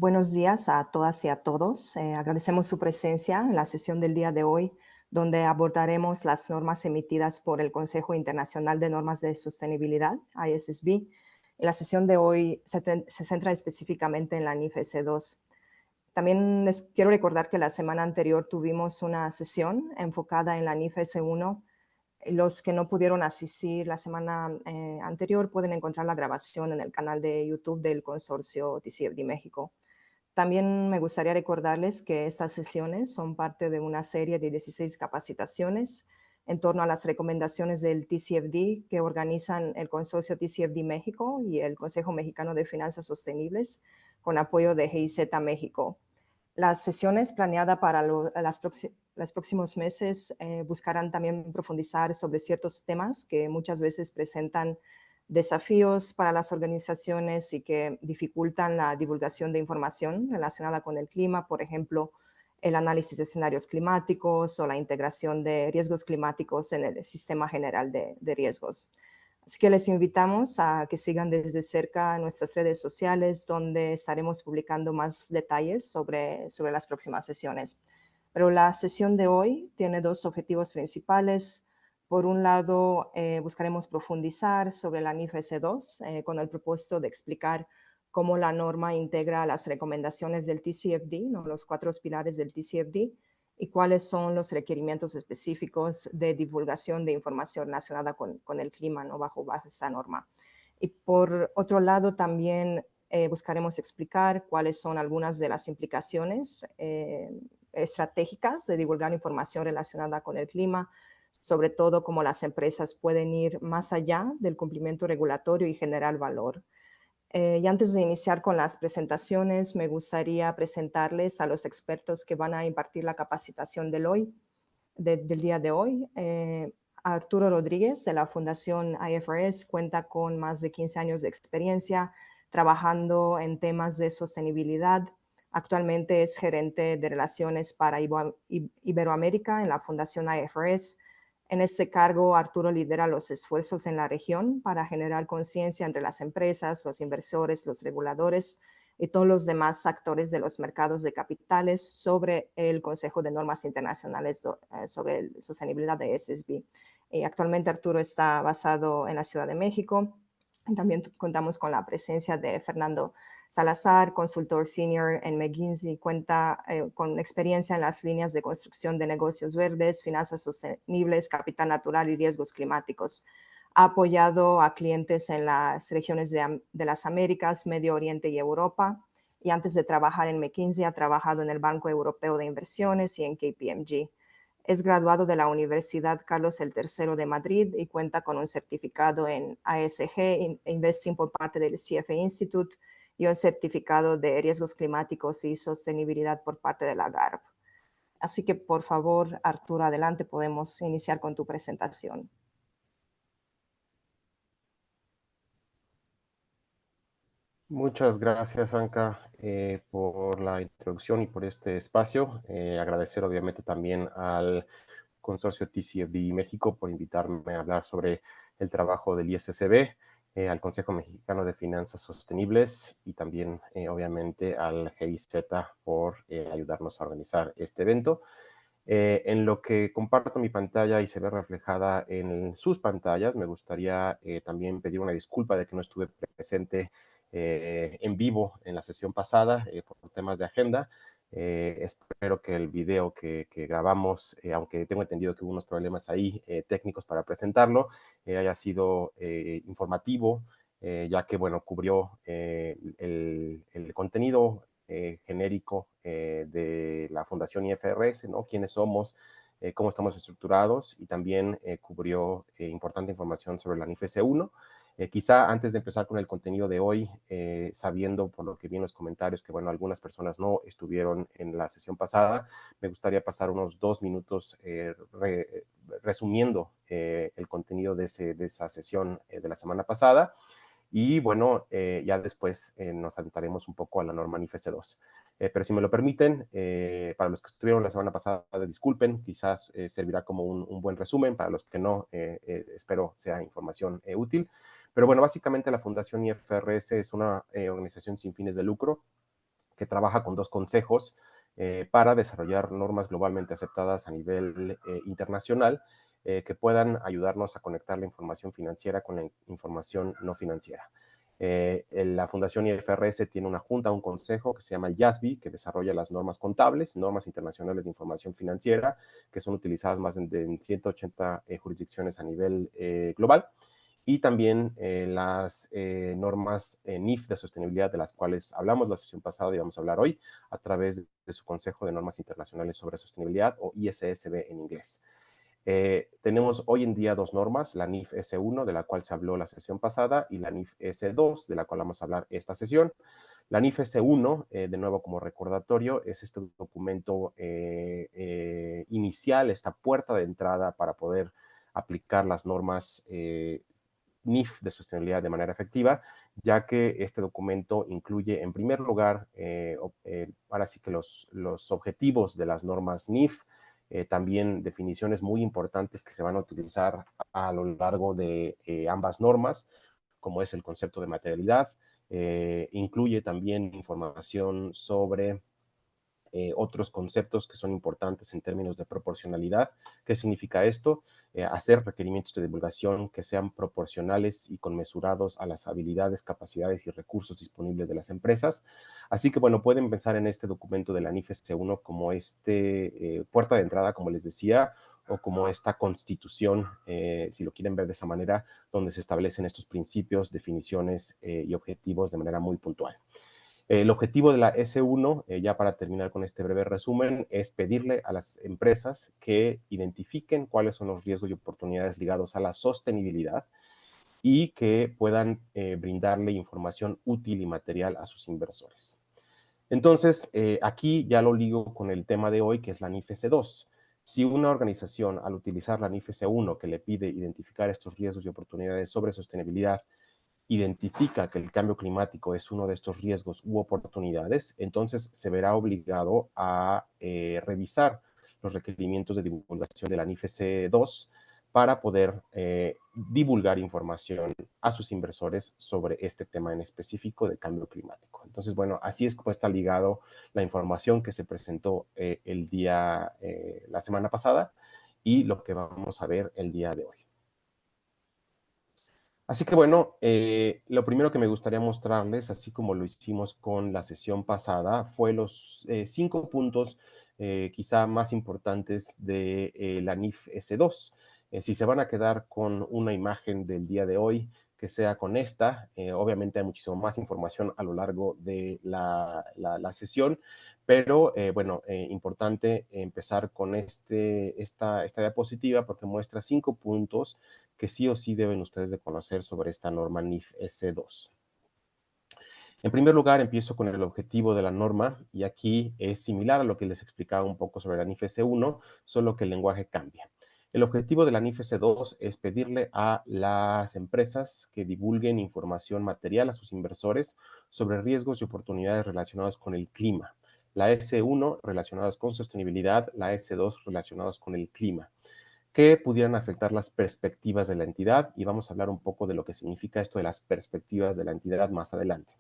Buenos días a todas y a todos. Agradecemos su presencia en la sesión del día de hoy, donde abordaremos las normas emitidas por el Consejo Internacional de Normas de Sostenibilidad, ISSB. La sesión de hoy se centra específicamente en la NIF S2. También les quiero recordar que la semana anterior tuvimos una sesión enfocada en la NIF S1. Los que no pudieron asistir la semana anterior pueden encontrar la grabación en el canal de YouTube del consorcio TCFD México. También me gustaría recordarles que estas sesiones son parte de una serie de 16 capacitaciones en torno a las recomendaciones del TCFD que organizan el consorcio TCFD México y el Consejo Mexicano de Finanzas Sostenibles con apoyo de GIZ México. Las sesiones planeadas para los próximos meses buscarán también profundizar sobre ciertos temas que muchas veces presentan desafíos para las organizaciones y que dificultan la divulgación de información relacionada con el clima, por ejemplo, el análisis de escenarios climáticos o la integración de riesgos climáticos en el sistema general de riesgos. Así que les invitamos a que sigan desde cerca nuestras redes sociales, donde estaremos publicando más detalles sobre las próximas sesiones. Pero la sesión de hoy tiene dos objetivos principales. Por un lado, buscaremos profundizar sobre la NIF S2 con el propósito de explicar cómo la norma integra las recomendaciones del TCFD, ¿no? Los 4 pilares del TCFD, y cuáles son los requerimientos específicos de divulgación de información relacionada con el clima, ¿no? bajo esta norma. Y por otro lado, también buscaremos explicar cuáles son algunas de las implicaciones estratégicas de divulgar información relacionada con el clima, sobre todo cómo las empresas pueden ir más allá del cumplimiento regulatorio y generar valor. Y antes de iniciar con las presentaciones, me gustaría presentarles a los expertos que van a impartir la capacitación del día de hoy. Arturo Rodríguez, de la Fundación IFRS, cuenta con más de 15 años de experiencia trabajando en temas de sostenibilidad. Actualmente es gerente de relaciones para Iberoamérica en la Fundación IFRS. En este cargo, Arturo lidera los esfuerzos en la región para generar conciencia entre las empresas, los inversores, los reguladores y todos los demás actores de los mercados de capitales sobre el Consejo de Normas Internacionales sobre Sostenibilidad de SSB. Actualmente Arturo está basado en la Ciudad de México. También contamos con la presencia de Fernando Salazar, consultor senior en McKinsey, cuenta con experiencia en las líneas de construcción de negocios verdes, finanzas sostenibles, capital natural y riesgos climáticos. Ha apoyado a clientes en las regiones de las Américas, Medio Oriente y Europa. Y antes de trabajar en McKinsey, ha trabajado en el Banco Europeo de Inversiones y en KPMG. Es graduado de la Universidad Carlos III de Madrid y cuenta con un certificado en ASG Investing por parte del CFA Institute y un certificado de riesgos climáticos y sostenibilidad por parte de la GARP. Así que, por favor, Arturo, adelante, podemos iniciar con tu presentación. Muchas gracias, Anka, por la introducción y por este espacio. Agradecer obviamente también al consorcio TCFD México por invitarme a hablar sobre el trabajo del ISSB, al Consejo Mexicano de Finanzas Sostenibles y también obviamente al GIZ por ayudarnos a organizar este evento. En lo que comparto mi pantalla y se ve reflejada en sus pantallas, me gustaría también pedir una disculpa de que no estuve presente en vivo en la sesión pasada por temas de agenda. Espero que el video que grabamos, aunque tengo entendido que hubo unos problemas ahí técnicos para presentarlo, haya sido informativo, ya que, bueno, cubrió el contenido genérico de la Fundación IFRS, ¿no? Quiénes somos, cómo estamos estructurados, y también cubrió importante información sobre la NIF S1. Quizá antes de empezar con el contenido de hoy, sabiendo por lo que vi en los comentarios que, bueno, algunas personas no estuvieron en la sesión pasada, me gustaría pasar unos 2 minutos resumiendo el contenido de esa sesión de la semana pasada. Y bueno, ya después nos adentraremos un poco a la norma NIF S2. Pero si me lo permiten, para los que estuvieron la semana pasada, disculpen, quizás servirá como un buen resumen. Para los que no, espero sea información útil. Pero bueno, básicamente la Fundación IFRS es una organización sin fines de lucro que trabaja con 2 consejos para desarrollar normas globalmente aceptadas a nivel internacional que puedan ayudarnos a conectar la información financiera con la información no financiera. La Fundación IFRS tiene una junta, un consejo que se llama el IASB, que desarrolla las normas contables, normas internacionales de información financiera, que son utilizadas más en 180 jurisdicciones a nivel global, y también las normas NIF de sostenibilidad de las cuales hablamos la sesión pasada y vamos a hablar hoy a través de su Consejo de Normas Internacionales sobre Sostenibilidad, o ISSB en inglés. Tenemos hoy en día 2 normas, la NIF S1, de la cual se habló la sesión pasada, y la NIF S2, de la cual vamos a hablar esta sesión. La NIF S1, de nuevo como recordatorio, es este documento inicial, esta puerta de entrada para poder aplicar las normas NIF de sostenibilidad de manera efectiva, ya que este documento incluye, en primer lugar, ahora sí que los objetivos de las normas NIF, también definiciones muy importantes que se van a utilizar a lo largo de ambas normas, como es el concepto de materialidad, incluye también información sobre otros conceptos que son importantes en términos de proporcionalidad. ¿Qué significa esto? Hacer requerimientos de divulgación que sean proporcionales y conmesurados a las habilidades, capacidades y recursos disponibles de las empresas. Así que, bueno, pueden pensar en este documento de la NIF S1 como puerta de entrada, como les decía, o como esta constitución, si lo quieren ver de esa manera, donde se establecen estos principios, definiciones y objetivos de manera muy puntual. El objetivo de la S1, ya para terminar con este breve resumen, es pedirle a las empresas que identifiquen cuáles son los riesgos y oportunidades ligados a la sostenibilidad y que puedan brindarle información útil y material a sus inversores. Entonces, aquí ya lo ligo con el tema de hoy, que es la NIF S2. Si una organización, al utilizar la NIF S1, que le pide identificar estos riesgos y oportunidades sobre sostenibilidad, identifica que el cambio climático es uno de estos riesgos u oportunidades, entonces se verá obligado a revisar los requerimientos de divulgación de la NIF S2 para poder divulgar información a sus inversores sobre este tema en específico de cambio climático. Entonces, bueno, así es como está ligado la información que se presentó la semana pasada y lo que vamos a ver el día de hoy. Así que bueno, lo primero que me gustaría mostrarles, así como lo hicimos con la sesión pasada, fue los 5 puntos quizá más importantes de la NIF S2. Si se van a quedar con una imagen del día de hoy, que sea con esta, obviamente hay muchísimo más información a lo largo de la sesión, pero bueno, importante empezar con esta diapositiva porque muestra 5 puntos que sí o sí deben ustedes de conocer sobre esta norma NIF S2. En primer lugar, empiezo con el objetivo de la norma y aquí es similar a lo que les explicaba un poco sobre la NIF S1, solo que el lenguaje cambia. El objetivo de la NIF S2 es pedirle a las empresas que divulguen información material a sus inversores sobre riesgos y oportunidades relacionados con el clima. La S1 relacionados con sostenibilidad, la S2 relacionados con el clima, que pudieran afectar las perspectivas de la entidad, y vamos a hablar un poco de lo que significa esto de las perspectivas de la entidad más adelante.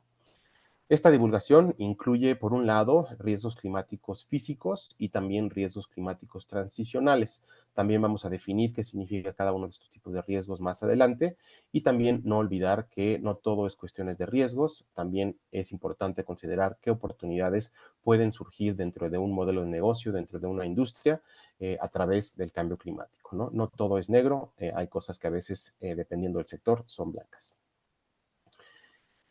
Esta divulgación incluye, por un lado, riesgos climáticos físicos y también riesgos climáticos transicionales. También vamos a definir qué significa cada uno de estos tipos de riesgos más adelante y también no olvidar que no todo es cuestiones de riesgos. También es importante considerar qué oportunidades pueden surgir dentro de un modelo de negocio, dentro de una industria, a través del cambio climático, ¿no? No todo es negro, hay cosas que a veces, dependiendo del sector, son blancas.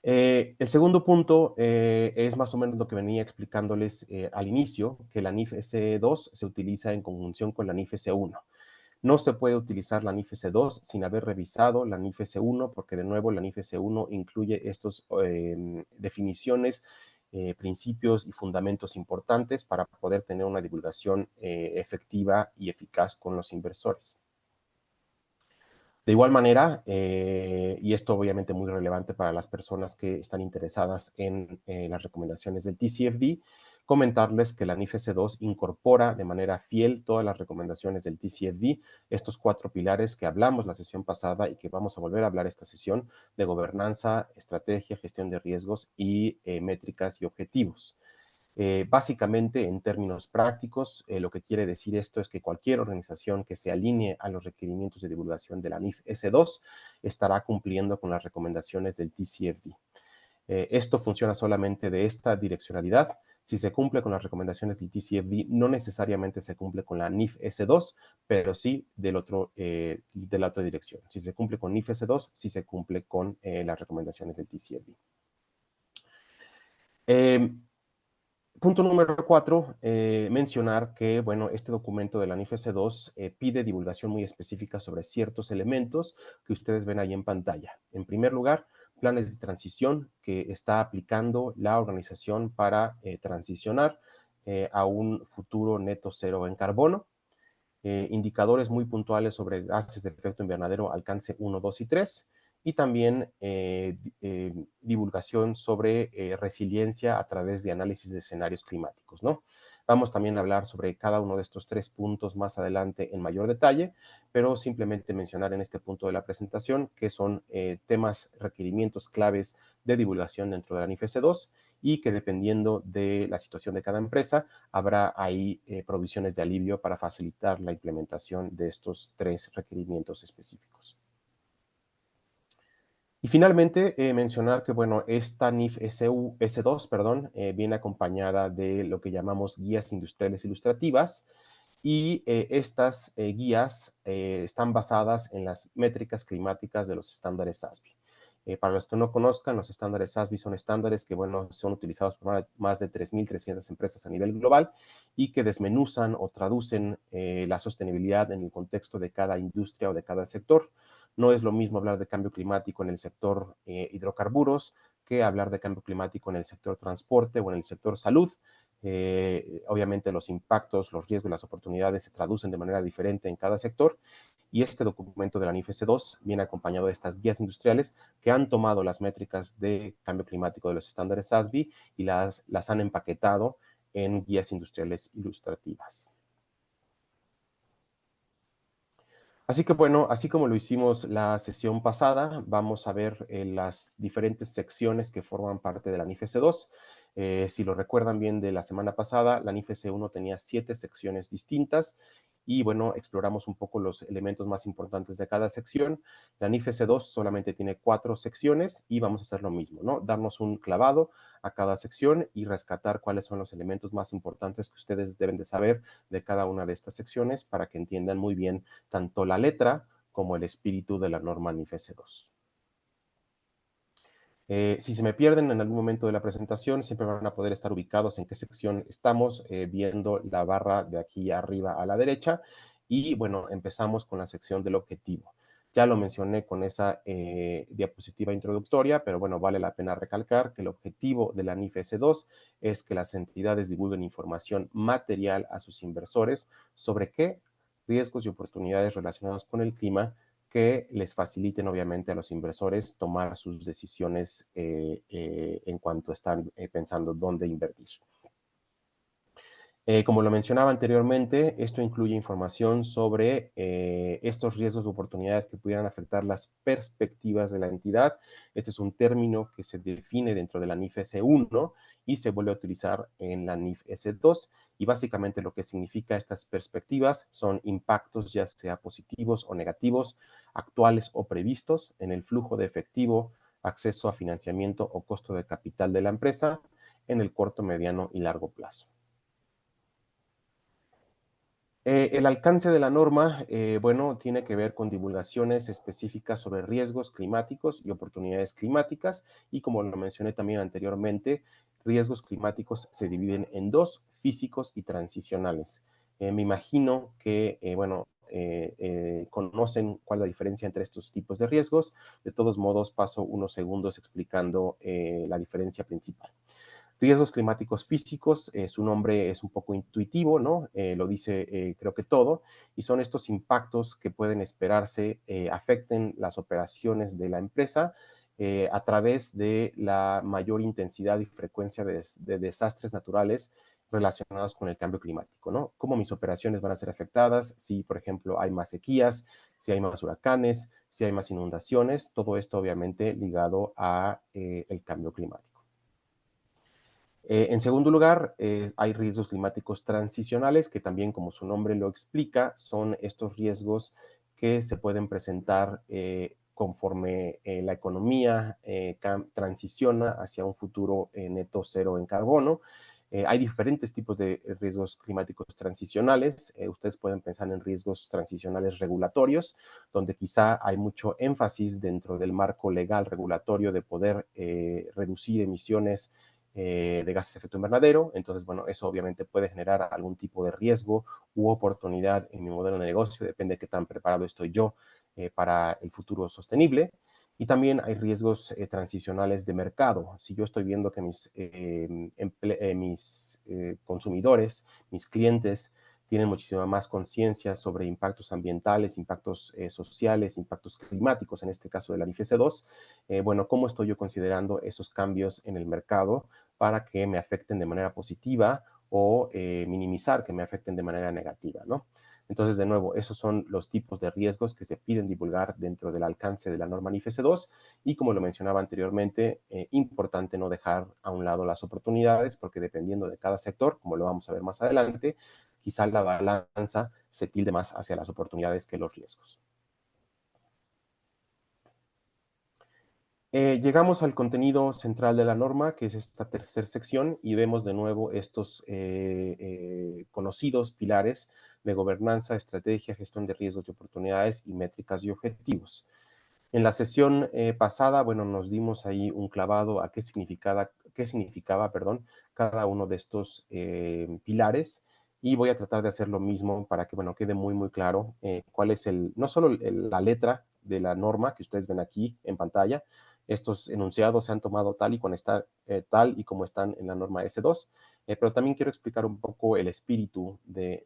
El segundo punto es más o menos lo que venía explicándoles al inicio, que la NIF S2 se utiliza en conjunción con la NIF S1. No se puede utilizar la NIF S2 sin haber revisado la NIF S1, porque de nuevo la NIF S1 incluye estas definiciones, principios y fundamentos importantes para poder tener una divulgación efectiva y eficaz con los inversores. De igual manera, y esto obviamente muy relevante para las personas que están interesadas en las recomendaciones del TCFD, comentarles que la NIF S2 incorpora de manera fiel todas las recomendaciones del TCFD, estos 4 pilares que hablamos la sesión pasada y que vamos a volver a hablar esta sesión, de gobernanza, estrategia, gestión de riesgos y métricas y objetivos. Básicamente, en términos prácticos, lo que quiere decir esto es que cualquier organización que se alinee a los requerimientos de divulgación de la NIF S2 estará cumpliendo con las recomendaciones del TCFD. Esto funciona solamente de esta direccionalidad. Si se cumple con las recomendaciones del TCFD, no necesariamente se cumple con la NIF S2, pero sí de la otra dirección. Si se cumple con NIF S2, sí se cumple con las recomendaciones del TCFD. Punto número 4, mencionar que, bueno, este documento de la NIF S2 pide divulgación muy específica sobre ciertos elementos que ustedes ven ahí en pantalla. En primer lugar, planes de transición que está aplicando la organización para transicionar a un futuro neto cero en carbono. Indicadores muy puntuales sobre gases de efecto invernadero alcance 1, 2 y 3, y también divulgación sobre resiliencia a través de análisis de escenarios climáticos, ¿no? Vamos también a hablar sobre cada uno de estos 3 puntos más adelante en mayor detalle, pero simplemente mencionar en este punto de la presentación que son temas, requerimientos claves de divulgación dentro de la NIF S2 y que dependiendo de la situación de cada empresa, habrá ahí provisiones de alivio para facilitar la implementación de estos 3 requerimientos específicos. Y finalmente, mencionar que, bueno, esta NIF S2, perdón, viene acompañada de lo que llamamos guías industriales ilustrativas, y estas guías están basadas en las métricas climáticas de los estándares SASB. Para los que no conozcan, los estándares SASB son estándares que, bueno, son utilizados por más de 3.300 empresas a nivel global y que desmenuzan o traducen la sostenibilidad en el contexto de cada industria o de cada sector. No es lo mismo hablar de cambio climático en el sector hidrocarburos que hablar de cambio climático en el sector transporte o en el sector salud. Obviamente los impactos, los riesgos y las oportunidades se traducen de manera diferente en cada sector, y este documento de la NIF S2 viene acompañado de estas guías industriales que han tomado las métricas de cambio climático de los estándares SASB y las han empaquetado en guías industriales ilustrativas. Así que bueno, así como lo hicimos la sesión pasada, vamos a ver las diferentes secciones que forman parte de la NIF S2. Si lo recuerdan bien de la semana pasada, la NIF S1 tenía 7 secciones distintas y bueno, exploramos un poco los elementos más importantes de cada sección. La NIF S2 solamente tiene 4 secciones y vamos a hacer lo mismo, ¿no? Darnos un clavado a cada sección y rescatar cuáles son los elementos más importantes que ustedes deben de saber de cada una de estas secciones para que entiendan muy bien tanto la letra como el espíritu de la norma NIF S2. Si se me pierden en algún momento de la presentación, siempre van a poder estar ubicados en qué sección estamos, viendo la barra de aquí arriba a la derecha. Y bueno, empezamos con la sección del objetivo. Ya lo mencioné con esa diapositiva introductoria, pero bueno, vale la pena recalcar que el objetivo de la NIF S2 es que las entidades divulguen información material a sus inversores sobre qué riesgos y oportunidades relacionados con el clima que les faciliten obviamente a los inversores tomar sus decisiones en cuanto están pensando dónde invertir. Como lo mencionaba anteriormente, esto incluye información sobre estos riesgos o oportunidades que pudieran afectar las perspectivas de la entidad. Este es un término que se define dentro de la NIF S1 y se vuelve a utilizar en la NIF S2. Y básicamente lo que significa estas perspectivas son impactos ya sea positivos o negativos, actuales o previstos en el flujo de efectivo, acceso a financiamiento o costo de capital de la empresa en el corto, mediano y largo plazo. El alcance de la norma, bueno, tiene que ver con divulgaciones específicas sobre riesgos climáticos y oportunidades climáticas, y como lo mencioné también anteriormente, riesgos climáticos se dividen en 2, físicos y transicionales. Me imagino que, bueno, conocen cuál es la diferencia entre estos tipos de riesgos. De todos modos, paso unos segundos explicando la diferencia principal. Riesgos climáticos físicos, su nombre es un poco intuitivo, ¿no? Lo dice creo que todo, y son estos impactos que pueden esperarse afecten las operaciones de la empresa a través de la mayor intensidad y frecuencia de desastres naturales relacionados con el cambio climático, ¿no? Cómo mis operaciones van a ser afectadas, si por ejemplo hay más sequías, si hay más huracanes, si hay más inundaciones, todo esto obviamente ligado a el cambio climático. En segundo lugar, hay riesgos climáticos transicionales, que también, como su nombre lo explica, son estos riesgos que se pueden presentar conforme la economía transiciona hacia un futuro neto cero en carbono. Hay diferentes tipos de riesgos climáticos transicionales. Ustedes pueden pensar en riesgos transicionales regulatorios, donde quizá hay mucho énfasis dentro del marco legal regulatorio de poder reducir emisiones de gases de efecto invernadero. Entonces, bueno, eso obviamente puede generar algún tipo de riesgo u oportunidad en mi modelo de negocio, depende de qué tan preparado estoy yo para el futuro sostenible. Y también hay riesgos transicionales de mercado. Si yo estoy viendo que mis consumidores, mis clientes, tienen muchísima más conciencia sobre impactos ambientales, impactos sociales, impactos climáticos, en este caso del IFC2, bueno, ¿cómo estoy yo considerando esos cambios en el mercado para que me afecten de manera positiva o minimizar que me afecten de manera negativa, ¿no? Entonces, de nuevo, esos son los tipos de riesgos que se piden divulgar dentro del alcance de la norma NIFES 2 y, como lo mencionaba anteriormente, importante no dejar a un lado las oportunidades porque dependiendo de cada sector, como lo vamos a ver más adelante, quizá la balanza se tilde más hacia las oportunidades que los riesgos. Llegamos al contenido central de la norma, que es esta tercera sección, y vemos de nuevo estos conocidos pilares de gobernanza, estrategia, gestión de riesgos y oportunidades y métricas y objetivos. En la sesión pasada, bueno, nos dimos ahí un clavado a qué significaba, cada uno de estos pilares, y voy a tratar de hacer lo mismo para que, bueno, quede muy, muy claro cuál es no solo la letra de la norma que ustedes ven aquí en pantalla. Estos enunciados se han tomado tal y como están en la norma S2, pero también quiero explicar un poco el espíritu de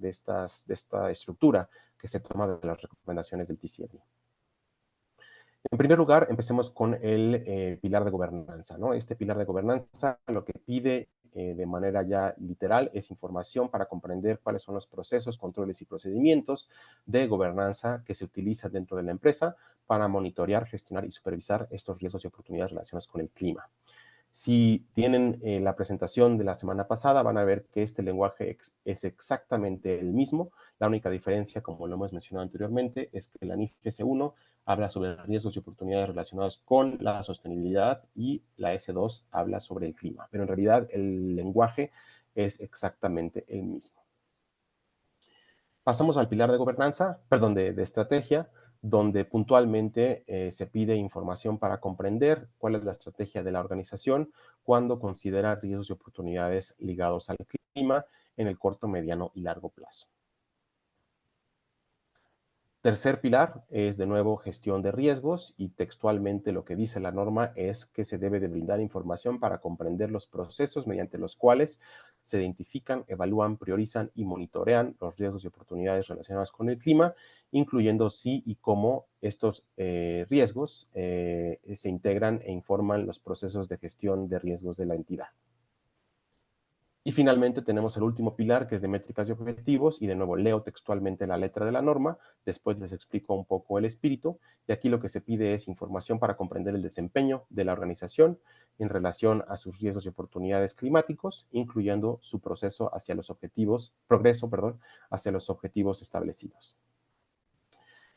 esta estructura que se toma de las recomendaciones del TCFD. En primer lugar, empecemos con el pilar de gobernanza, ¿no? Este pilar de gobernanza lo que pide de manera ya literal es información para comprender cuáles son los procesos, controles y procedimientos de gobernanza que se utilizan dentro de la empresa para monitorear, gestionar y supervisar estos riesgos y oportunidades relacionados con el clima. Si tienen la presentación de la semana pasada, van a ver que este lenguaje es exactamente el mismo. La única diferencia, como lo hemos mencionado anteriormente, es que la NIF S1 habla sobre riesgos y oportunidades relacionados con la sostenibilidad y la S2 habla sobre el clima. Pero en realidad el lenguaje es exactamente el mismo. Pasamos al pilar de gobernanza, perdón, de estrategia, donde puntualmente se pide información para comprender cuál es la estrategia de la organización cuando considera riesgos y oportunidades ligados al clima en el corto, mediano y largo plazo. Tercer pilar es, de nuevo, gestión de riesgos, y textualmente lo que dice la norma es que se debe de brindar información para comprender los procesos mediante los cuales se identifican, evalúan, priorizan y monitorean los riesgos y oportunidades relacionadas con el clima, incluyendo si y cómo estos riesgos se integran e informan los procesos de gestión de riesgos de la entidad. Y finalmente tenemos el último pilar, que es de métricas y objetivos, y de nuevo leo textualmente la letra de la norma, después les explico un poco el espíritu, y aquí lo que se pide es información para comprender el desempeño de la organización en relación a sus riesgos y oportunidades climáticos, incluyendo su progreso hacia los objetivos establecidos.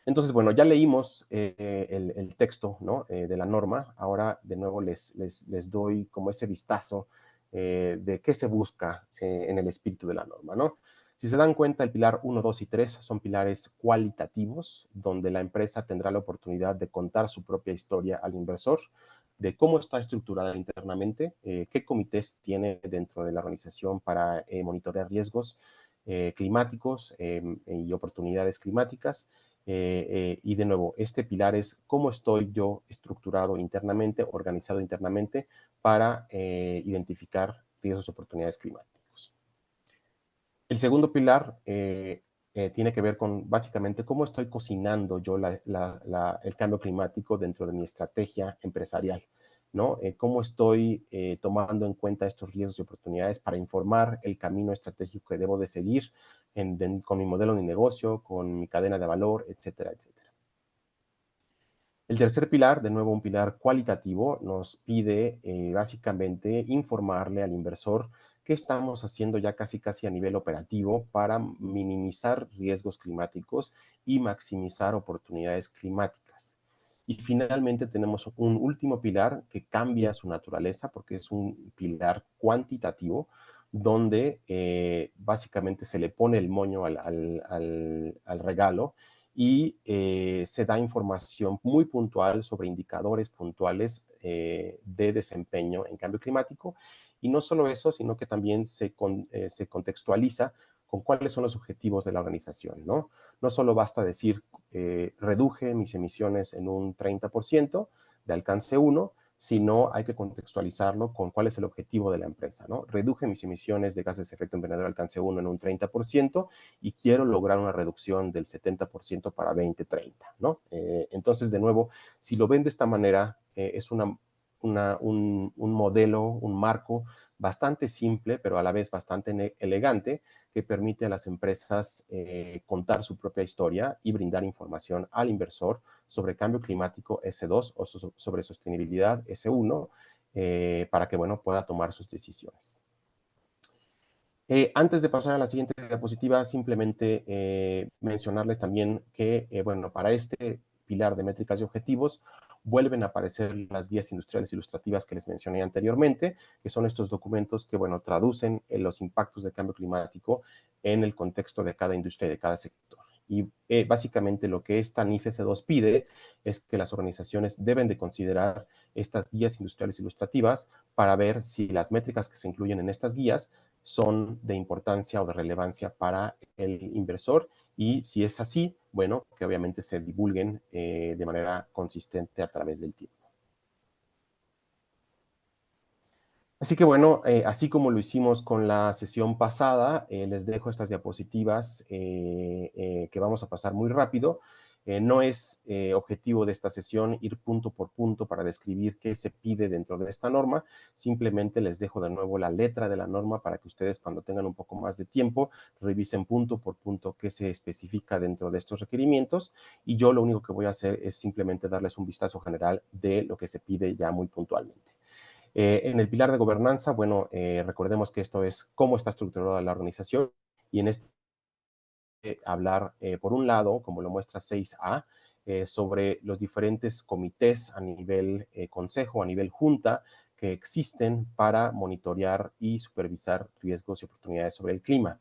Entonces, bueno, ya leímos el texto, ¿no? De la norma. Ahora, de nuevo, les doy como ese vistazo de qué se busca en el espíritu de la norma, ¿no? Si se dan cuenta, el pilar 1, 2 y 3 son pilares cualitativos, donde la empresa tendrá la oportunidad de contar su propia historia al inversor, de cómo está estructurada internamente, qué comités tiene dentro de la organización para monitorear riesgos climáticos y oportunidades climáticas. Y de nuevo, este pilar es cómo estoy yo estructurado internamente, organizado internamente para identificar riesgos y oportunidades climáticos. El segundo pilar tiene que ver con básicamente cómo estoy cocinando yo el cambio climático dentro de mi estrategia empresarial, ¿no? Cómo estoy tomando en cuenta estos riesgos y oportunidades para informar el camino estratégico que debo de seguir con mi modelo de negocio, con mi cadena de valor, etcétera, etcétera. El tercer pilar, de nuevo un pilar cualitativo, nos pide básicamente informarle al inversor qué estamos haciendo ya casi a nivel operativo para minimizar riesgos climáticos y maximizar oportunidades climáticas. Y finalmente tenemos un último pilar que cambia su naturaleza porque es un pilar cuantitativo donde básicamente se le pone el moño al regalo y se da información muy puntual sobre indicadores puntuales de desempeño en cambio climático. Y no solo eso, sino que también se contextualiza con cuáles son los objetivos de la organización, ¿no? No solo basta decir, reduje mis emisiones en un 30% de alcance 1, sino hay que contextualizarlo con cuál es el objetivo de la empresa, ¿no? Reduje mis emisiones de gases de efecto invernadero alcance 1 en un 30% y quiero lograr una reducción del 70% para 2030, ¿no? Entonces, de nuevo, si lo ven de esta manera, es un modelo, un marco bastante simple, pero a la vez bastante elegante, que permite a las empresas contar su propia historia y brindar información al inversor sobre cambio climático S2 o sobre sostenibilidad S1 para que, bueno, pueda tomar sus decisiones. Antes de pasar a la siguiente diapositiva, simplemente mencionarles también que, bueno, para este pilar de métricas y objetivos, vuelven a aparecer las guías industriales ilustrativas que les mencioné anteriormente, que son estos documentos que, bueno, traducen los impactos del cambio climático en el contexto de cada industria y de cada sector. Y básicamente lo que esta NIF-S2 pide es que las organizaciones deben de considerar estas guías industriales ilustrativas para ver si las métricas que se incluyen en estas guías son de importancia o de relevancia para el inversor y si es así, bueno, que obviamente se divulguen de manera consistente a través del tiempo. Así que bueno, así como lo hicimos con la sesión pasada, les dejo estas diapositivas que vamos a pasar muy rápido. No es objetivo de esta sesión ir punto por punto para describir qué se pide dentro de esta norma. Simplemente les dejo de nuevo la letra de la norma para que ustedes cuando tengan un poco más de tiempo revisen punto por punto qué se especifica dentro de estos requerimientos. Y yo lo único que voy a hacer es simplemente darles un vistazo general de lo que se pide ya muy puntualmente. En el pilar de gobernanza, bueno, recordemos que esto es cómo está estructurada la organización y en este hablar, por un lado, como lo muestra 6A, sobre los diferentes comités a nivel consejo, a nivel junta, que existen para monitorear y supervisar riesgos y oportunidades sobre el clima.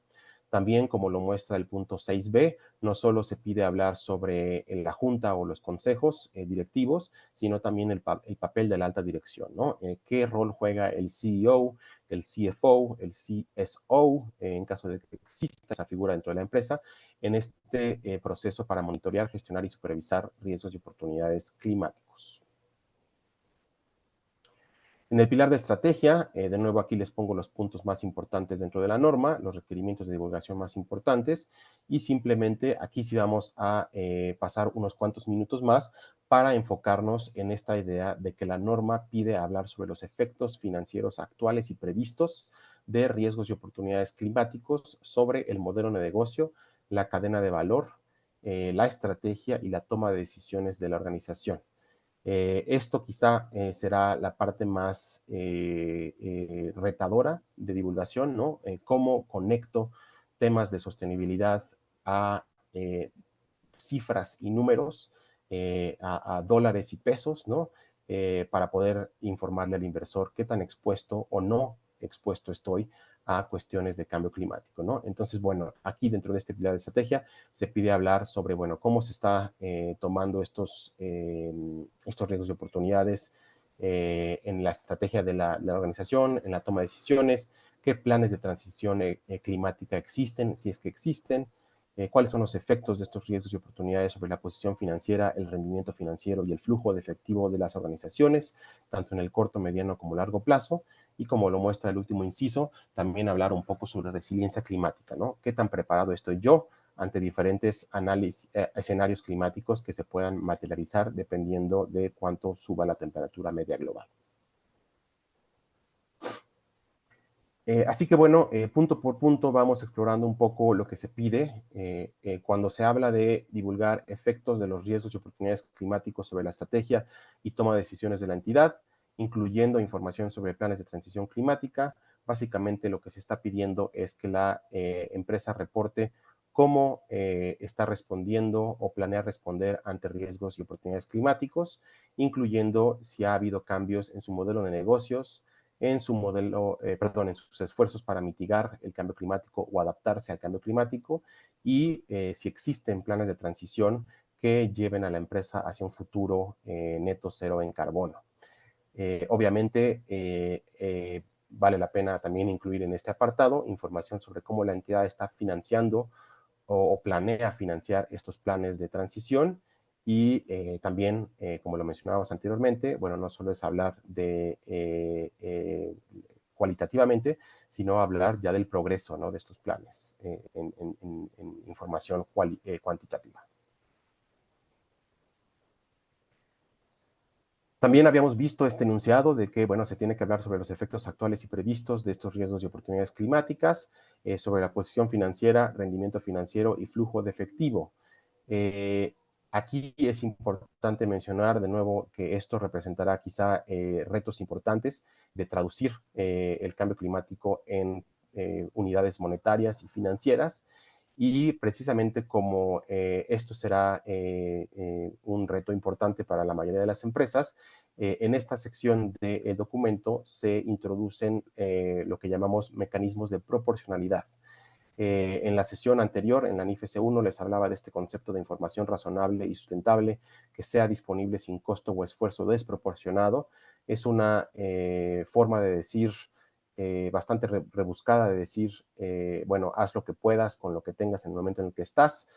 También, como lo muestra el punto 6B, no solo se pide hablar sobre la junta o los consejos directivos, sino también el papel de la alta dirección, ¿no? ¿Qué rol juega el CEO, el CFO, el CSO, en caso de que exista esa figura dentro de la empresa, en este proceso para monitorear, gestionar y supervisar riesgos y oportunidades climáticos? En el pilar de estrategia, de nuevo aquí les pongo los puntos más importantes dentro de la norma, los requerimientos de divulgación más importantes y simplemente aquí sí vamos a pasar unos cuantos minutos más para enfocarnos en esta idea de que la norma pide hablar sobre los efectos financieros actuales y previstos de riesgos y oportunidades climáticos sobre el modelo de negocio, la cadena de valor, la estrategia y la toma de decisiones de la organización. Esto quizá será la parte más retadora de divulgación, ¿no? Cómo conecto temas de sostenibilidad a cifras y números, a dólares y pesos, ¿no? Para poder informarle al inversor qué tan expuesto o no expuesto estoy a cuestiones de cambio climático, ¿no? Entonces, bueno, aquí dentro de este pilar de estrategia se pide hablar sobre, bueno, cómo se está tomando estos riesgos y oportunidades en la estrategia de la organización, en la toma de decisiones, qué planes de transición climática existen, si es que existen, cuáles son los efectos de estos riesgos y oportunidades sobre la posición financiera, el rendimiento financiero y el flujo de efectivo de las organizaciones, tanto en el corto, mediano como largo plazo. Y como lo muestra el último inciso, también hablar un poco sobre resiliencia climática, ¿no? ¿Qué tan preparado estoy yo ante diferentes escenarios climáticos que se puedan materializar dependiendo de cuánto suba la temperatura media global? Así que bueno, punto por punto vamos explorando un poco lo que se pide cuando se habla de divulgar efectos de los riesgos y oportunidades climáticos sobre la estrategia y toma de decisiones de la entidad, incluyendo información sobre planes de transición climática. Básicamente lo que se está pidiendo es que la empresa reporte cómo está respondiendo o planea responder ante riesgos y oportunidades climáticos, incluyendo si ha habido cambios en su modelo de negocios, en su modelo, en sus esfuerzos para mitigar el cambio climático o adaptarse al cambio climático y si existen planes de transición que lleven a la empresa hacia un futuro neto cero en carbono. Obviamente, vale la pena también incluir en este apartado información sobre cómo la entidad está financiando o planea financiar estos planes de transición y también, como lo mencionábamos anteriormente, bueno, no solo es hablar de cualitativamente, sino hablar ya del progreso, ¿no?, de estos planes en información cuantitativa. También habíamos visto este enunciado de que, bueno, se tiene que hablar sobre los efectos actuales y previstos de estos riesgos y oportunidades climáticas, sobre la posición financiera, rendimiento financiero y flujo de efectivo. Eh, Aquí es importante mencionar de nuevo que esto representará quizá retos importantes de traducir el cambio climático en unidades monetarias y financieras. Y precisamente como esto será un reto importante para la mayoría de las empresas, en esta sección del documento se introducen lo que llamamos mecanismos de proporcionalidad. En la sesión anterior, en la NIFC 1, les hablaba de este concepto de información razonable y sustentable que sea disponible sin costo o esfuerzo desproporcionado. Es una forma de decir bastante rebuscada, de decir, bueno, haz lo que puedas con lo que tengas en el momento en el que estás,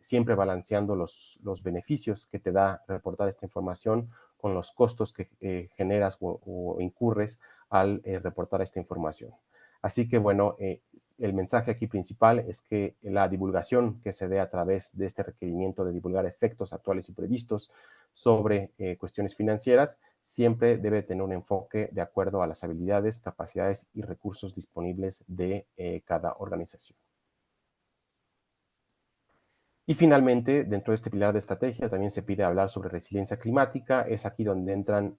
siempre balanceando los beneficios que te da reportar esta información con los costos que generas o incurres al reportar esta información. Así que, bueno, el mensaje aquí principal es que la divulgación que se dé a través de este requerimiento de divulgar efectos actuales y previstos sobre cuestiones financieras siempre debe tener un enfoque de acuerdo a las habilidades, capacidades y recursos disponibles de cada organización. Y finalmente, dentro de este pilar de estrategia, también se pide hablar sobre resiliencia climática. Es aquí donde entran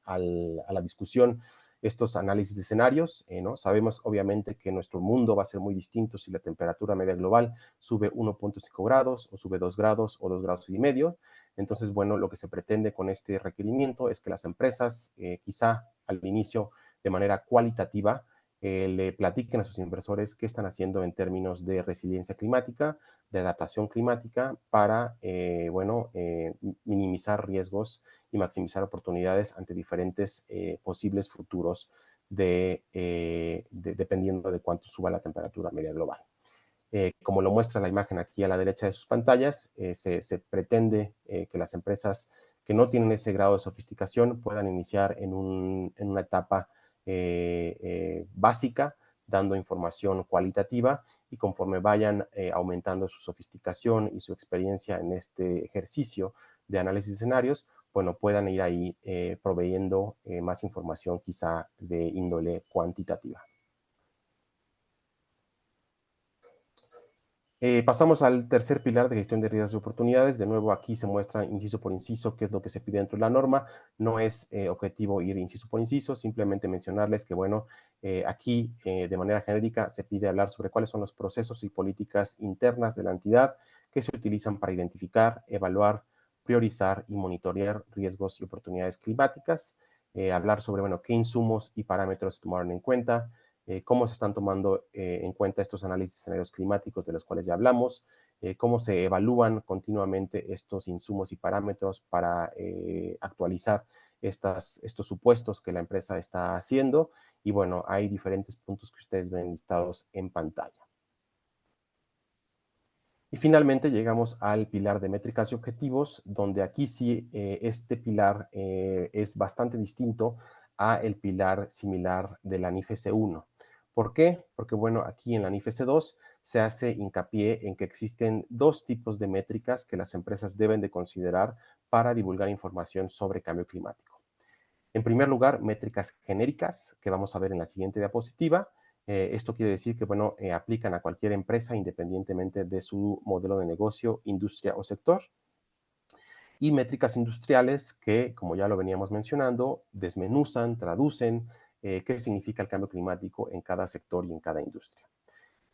a la discusión estos análisis de escenarios, ¿no? Sabemos obviamente que nuestro mundo va a ser muy distinto si la temperatura media global sube 1.5 grados o sube 2 grados o 2 grados y medio. Entonces, bueno, lo que se pretende con este requerimiento es que las empresas, quizá al inicio de manera cualitativa, le platiquen a sus inversores qué están haciendo en términos de resiliencia climática, de adaptación climática, para, minimizar riesgos y maximizar oportunidades ante diferentes posibles futuros dependiendo de cuánto suba la temperatura media global. Como lo muestra la imagen aquí a la derecha de sus pantallas, se pretende que las empresas que no tienen ese grado de sofisticación puedan iniciar en una etapa básica, dando información cualitativa, y conforme vayan aumentando su sofisticación y su experiencia en este ejercicio de análisis de escenarios, bueno, puedan ir ahí proveyendo más información quizá de índole cuantitativa. Pasamos al tercer pilar de gestión de riesgos y oportunidades. De nuevo, aquí se muestra inciso por inciso qué es lo que se pide dentro de la norma. No es objetivo ir inciso por inciso, simplemente mencionarles que, bueno, aquí de manera genérica se pide hablar sobre cuáles son los procesos y políticas internas de la entidad que se utilizan para identificar, evaluar, priorizar y monitorear riesgos y oportunidades climáticas. Hablar sobre, bueno, qué insumos y parámetros se tomaron en cuenta, cómo se están tomando en cuenta estos análisis de escenarios climáticos de los cuales ya hablamos, cómo se evalúan continuamente estos insumos y parámetros para actualizar estos supuestos que la empresa está haciendo. Y bueno, hay diferentes puntos que ustedes ven listados en pantalla. Y finalmente llegamos al pilar de métricas y objetivos, donde aquí sí este pilar es bastante distinto a el pilar similar de la NIFC 1. ¿Por qué? Porque, bueno, aquí en la NIFC 2 se hace hincapié en que existen dos tipos de métricas que las empresas deben de considerar para divulgar información sobre cambio climático. En primer lugar, métricas genéricas, que vamos a ver en la siguiente diapositiva. Esto quiere decir que, bueno, aplican a cualquier empresa independientemente de su modelo de negocio, industria o sector. Y métricas industriales que, como ya lo veníamos mencionando, desmenuzan, traducen qué significa el cambio climático en cada sector y en cada industria.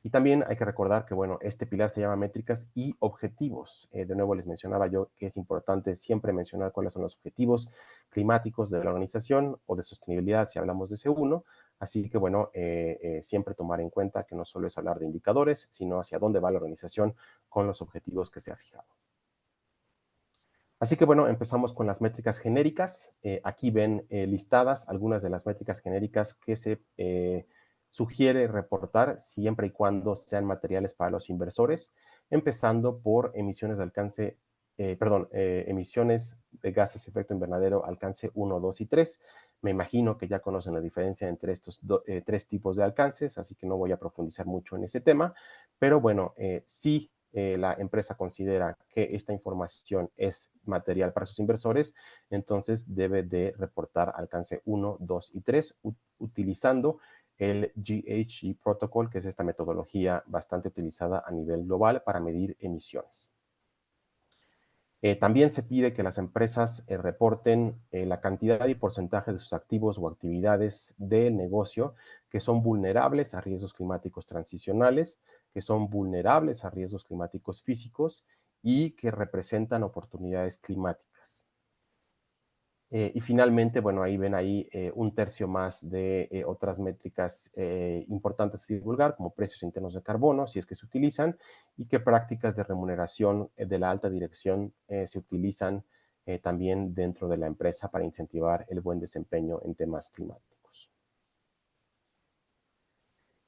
Y también hay que recordar que, bueno, este pilar se llama métricas y objetivos. De nuevo les mencionaba yo que es importante siempre mencionar cuáles son los objetivos climáticos de la organización o de sostenibilidad si hablamos de C1. Así que, bueno, siempre tomar en cuenta que no solo es hablar de indicadores, sino hacia dónde va la organización con los objetivos que se ha fijado. Así que, bueno, empezamos con las métricas genéricas. Aquí ven listadas algunas de las métricas genéricas que se sugiere reportar siempre y cuando sean materiales para los inversores, empezando por emisiones de alcance, emisiones de gases de efecto invernadero alcance 1, 2 y 3. Me imagino que ya conocen la diferencia entre estos tres tipos de alcances, así que no voy a profundizar mucho en ese tema, pero bueno, sí la empresa considera que esta información es material para sus inversores, entonces debe de reportar alcance 1, 2 y 3 utilizando el GHG Protocol, que es esta metodología bastante utilizada a nivel global para medir emisiones. También se pide que las empresas reporten la cantidad y porcentaje de sus activos o actividades del negocio que son vulnerables a riesgos climáticos transicionales, que son vulnerables a riesgos climáticos físicos y que representan oportunidades climáticas. Y finalmente, bueno, ahí ven un tercio más de otras métricas importantes de divulgar, como precios internos de carbono, si es que se utilizan, y qué prácticas de remuneración de la alta dirección se utilizan también dentro de la empresa para incentivar el buen desempeño en temas climáticos.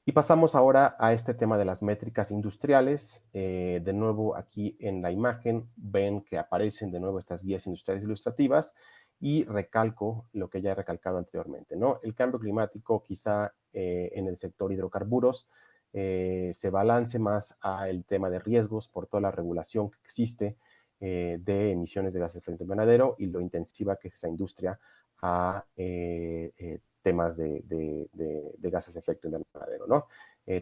Y pasamos ahora a este tema de las métricas industriales. De nuevo, aquí en la imagen ven que aparecen de nuevo estas guías industriales ilustrativas y recalco lo que ya he recalcado anteriormente, ¿no? El cambio climático quizá en el sector hidrocarburos se balance más al tema de riesgos por toda la regulación que existe de emisiones de gases de efecto invernadero y lo intensiva que es esa industria a temas de gases de efecto invernadero, ¿no?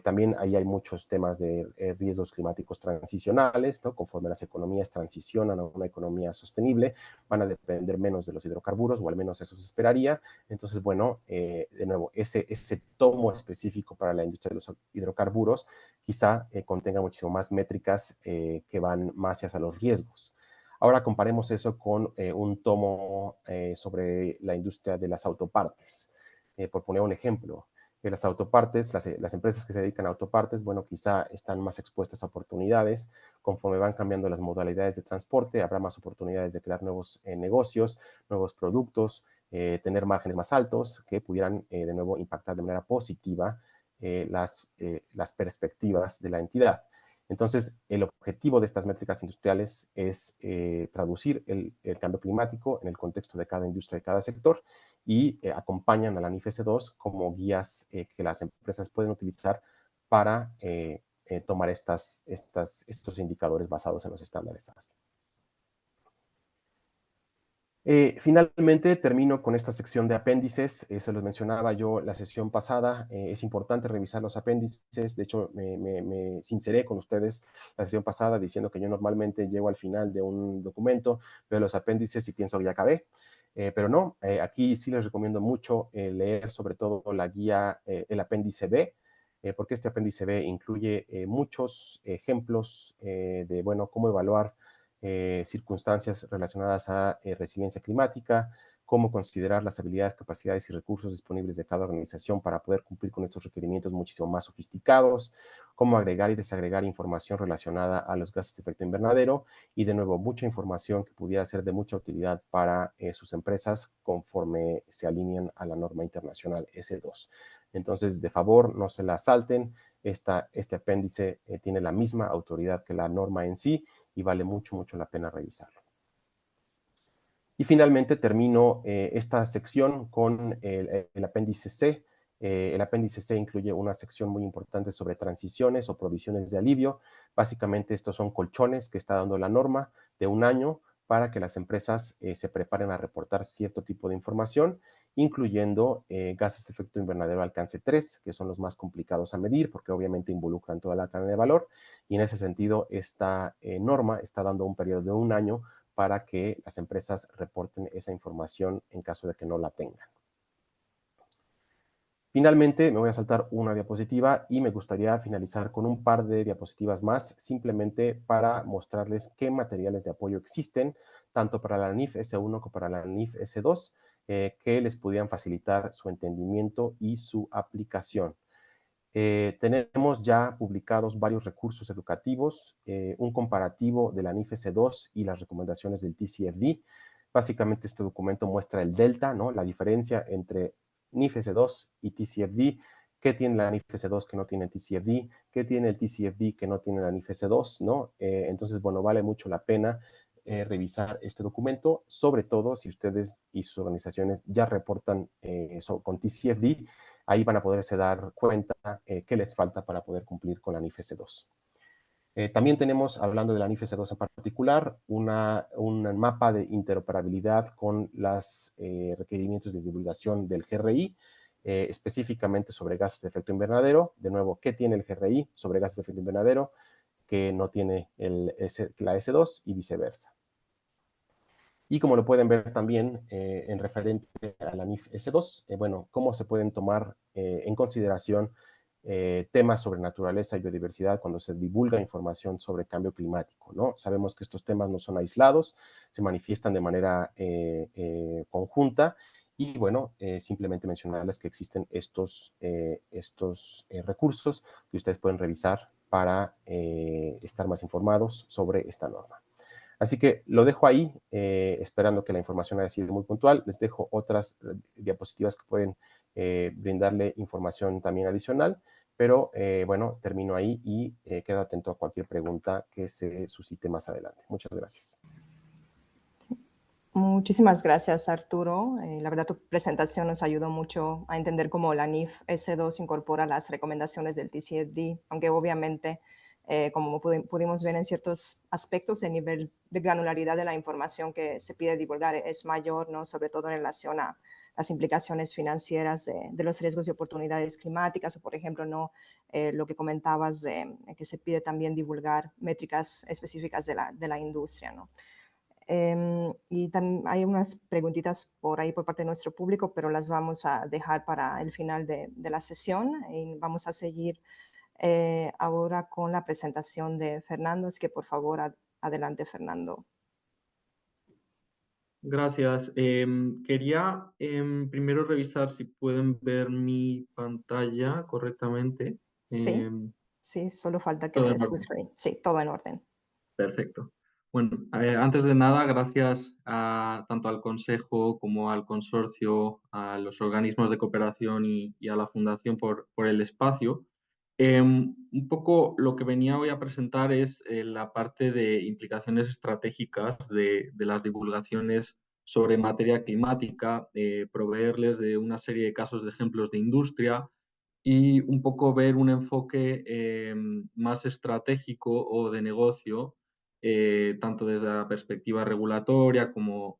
También ahí hay muchos temas de riesgos climáticos transicionales, ¿no? Conforme las economías transicionan a una economía sostenible, van a depender menos de los hidrocarburos, o al menos eso se esperaría. Entonces, bueno, de nuevo, ese tomo específico para la industria de los hidrocarburos quizá contenga muchísimo más métricas que van más hacia los riesgos. Ahora comparemos eso con un tomo sobre la industria de las autopartes. Por poner un ejemplo, las autopartes, las empresas que se dedican a autopartes, bueno, quizá están más expuestas a oportunidades. Conforme van cambiando las modalidades de transporte, habrá más oportunidades de crear nuevos negocios, nuevos productos, tener márgenes más altos que pudieran, de nuevo, impactar de manera positiva las perspectivas de la entidad. Entonces, el objetivo de estas métricas industriales es traducir el cambio climático en el contexto de cada industria y cada sector y acompañan a la NIFS-2 como guías que las empresas pueden utilizar para tomar estos indicadores basados en los estándares ASME. Finalmente termino con esta sección de apéndices. Se los mencionaba yo la sesión pasada. Es importante revisar los apéndices. De hecho, me sinceré con ustedes la sesión pasada diciendo que yo normalmente llego al final de un documento, veo los apéndices y pienso que ya acabé. Pero no, aquí sí les recomiendo mucho leer sobre todo la guía, el apéndice B, porque este apéndice B incluye muchos ejemplos de, bueno, cómo evaluar circunstancias relacionadas a resiliencia climática, cómo considerar las habilidades, capacidades y recursos disponibles de cada organización para poder cumplir con estos requerimientos muchísimo más sofisticados, cómo agregar y desagregar información relacionada a los gases de efecto invernadero y, de nuevo, mucha información que pudiera ser de mucha utilidad para sus empresas conforme se alinean a la norma internacional S2. Entonces, de favor, no se la salten. Este apéndice tiene la misma autoridad que la norma en sí y vale mucho, mucho la pena revisarlo. Y finalmente termino esta sección con el apéndice C. El apéndice C incluye una sección muy importante sobre transiciones o provisiones de alivio. Básicamente estos son colchones que está dando la norma de un año para que las empresas se preparen a reportar cierto tipo de información incluyendo gases de efecto invernadero alcance 3, que son los más complicados a medir porque obviamente involucran toda la cadena de valor, y en ese sentido esta norma está dando un periodo de 1 año para que las empresas reporten esa información en caso de que no la tengan. Finalmente, me voy a saltar una diapositiva y me gustaría finalizar con un par de diapositivas más, simplemente para mostrarles qué materiales de apoyo existen, tanto para la NIF S1 como para la NIF S2, que les pudieran facilitar su entendimiento y su aplicación. Tenemos ya publicados varios recursos educativos, un comparativo de la NIF S2 y las recomendaciones del TCFD. Básicamente este documento muestra el delta, ¿no? La diferencia entre NIF S2 y TCFD, qué tiene la NIF S2 que no tiene el TCFD, qué tiene el TCFD que no tiene la NIF S2, ¿no? Entonces, bueno, vale mucho la pena revisar este documento, sobre todo si ustedes y sus organizaciones ya reportan con TCFD, ahí van a poderse dar cuenta qué les falta para poder cumplir con la NIF S2. También tenemos, hablando de la NIF S2 en particular, un mapa de interoperabilidad con los requerimientos de divulgación del GRI, específicamente sobre gases de efecto invernadero. De nuevo, ¿qué tiene el GRI sobre gases de efecto invernadero que no tiene la S2 y viceversa? Y como lo pueden ver también en referente a la NIF S2, bueno, cómo se pueden tomar en consideración temas sobre naturaleza y biodiversidad cuando se divulga información sobre cambio climático, ¿no? Sabemos que estos temas no son aislados, se manifiestan de manera conjunta y, bueno, simplemente mencionarles que existen estos recursos que ustedes pueden revisar para estar más informados sobre esta norma. Así que lo dejo ahí, esperando que la información haya sido muy puntual. Les dejo otras diapositivas que pueden brindarle información también adicional, pero bueno, termino ahí y quedo atento a cualquier pregunta que se suscite más adelante. Muchas gracias. Muchísimas gracias, Arturo. La verdad, tu presentación nos ayudó mucho a entender cómo la NIF S2 incorpora las recomendaciones del TCFD, aunque obviamente, como pudimos ver en ciertos aspectos, el nivel de granularidad de la información que se pide divulgar es mayor, ¿no? Sobre todo en relación a las implicaciones financieras de los riesgos y oportunidades climáticas, o por ejemplo, ¿no? Lo que comentabas de que se pide también divulgar métricas específicas de la industria, ¿no? Y también hay unas preguntitas por ahí por parte de nuestro público, pero las vamos a dejar para el final de la sesión y vamos a seguir ahora con la presentación de Fernando. Así que por favor, adelante, Fernando. Gracias. Quería primero revisar si pueden ver mi pantalla correctamente. Sí, sí, solo falta que me Todo en des full orden. screen. Sí, todo en orden. Perfecto. Bueno, antes de nada, gracias tanto al Consejo como al Consorcio, a los organismos de cooperación y a la Fundación por el espacio. Un poco lo que venía hoy a presentar es la parte de implicaciones estratégicas de las divulgaciones sobre materia climática, proveerles de una serie de casos de ejemplos de industria y un poco ver un enfoque más estratégico o de negocio, tanto desde la perspectiva regulatoria como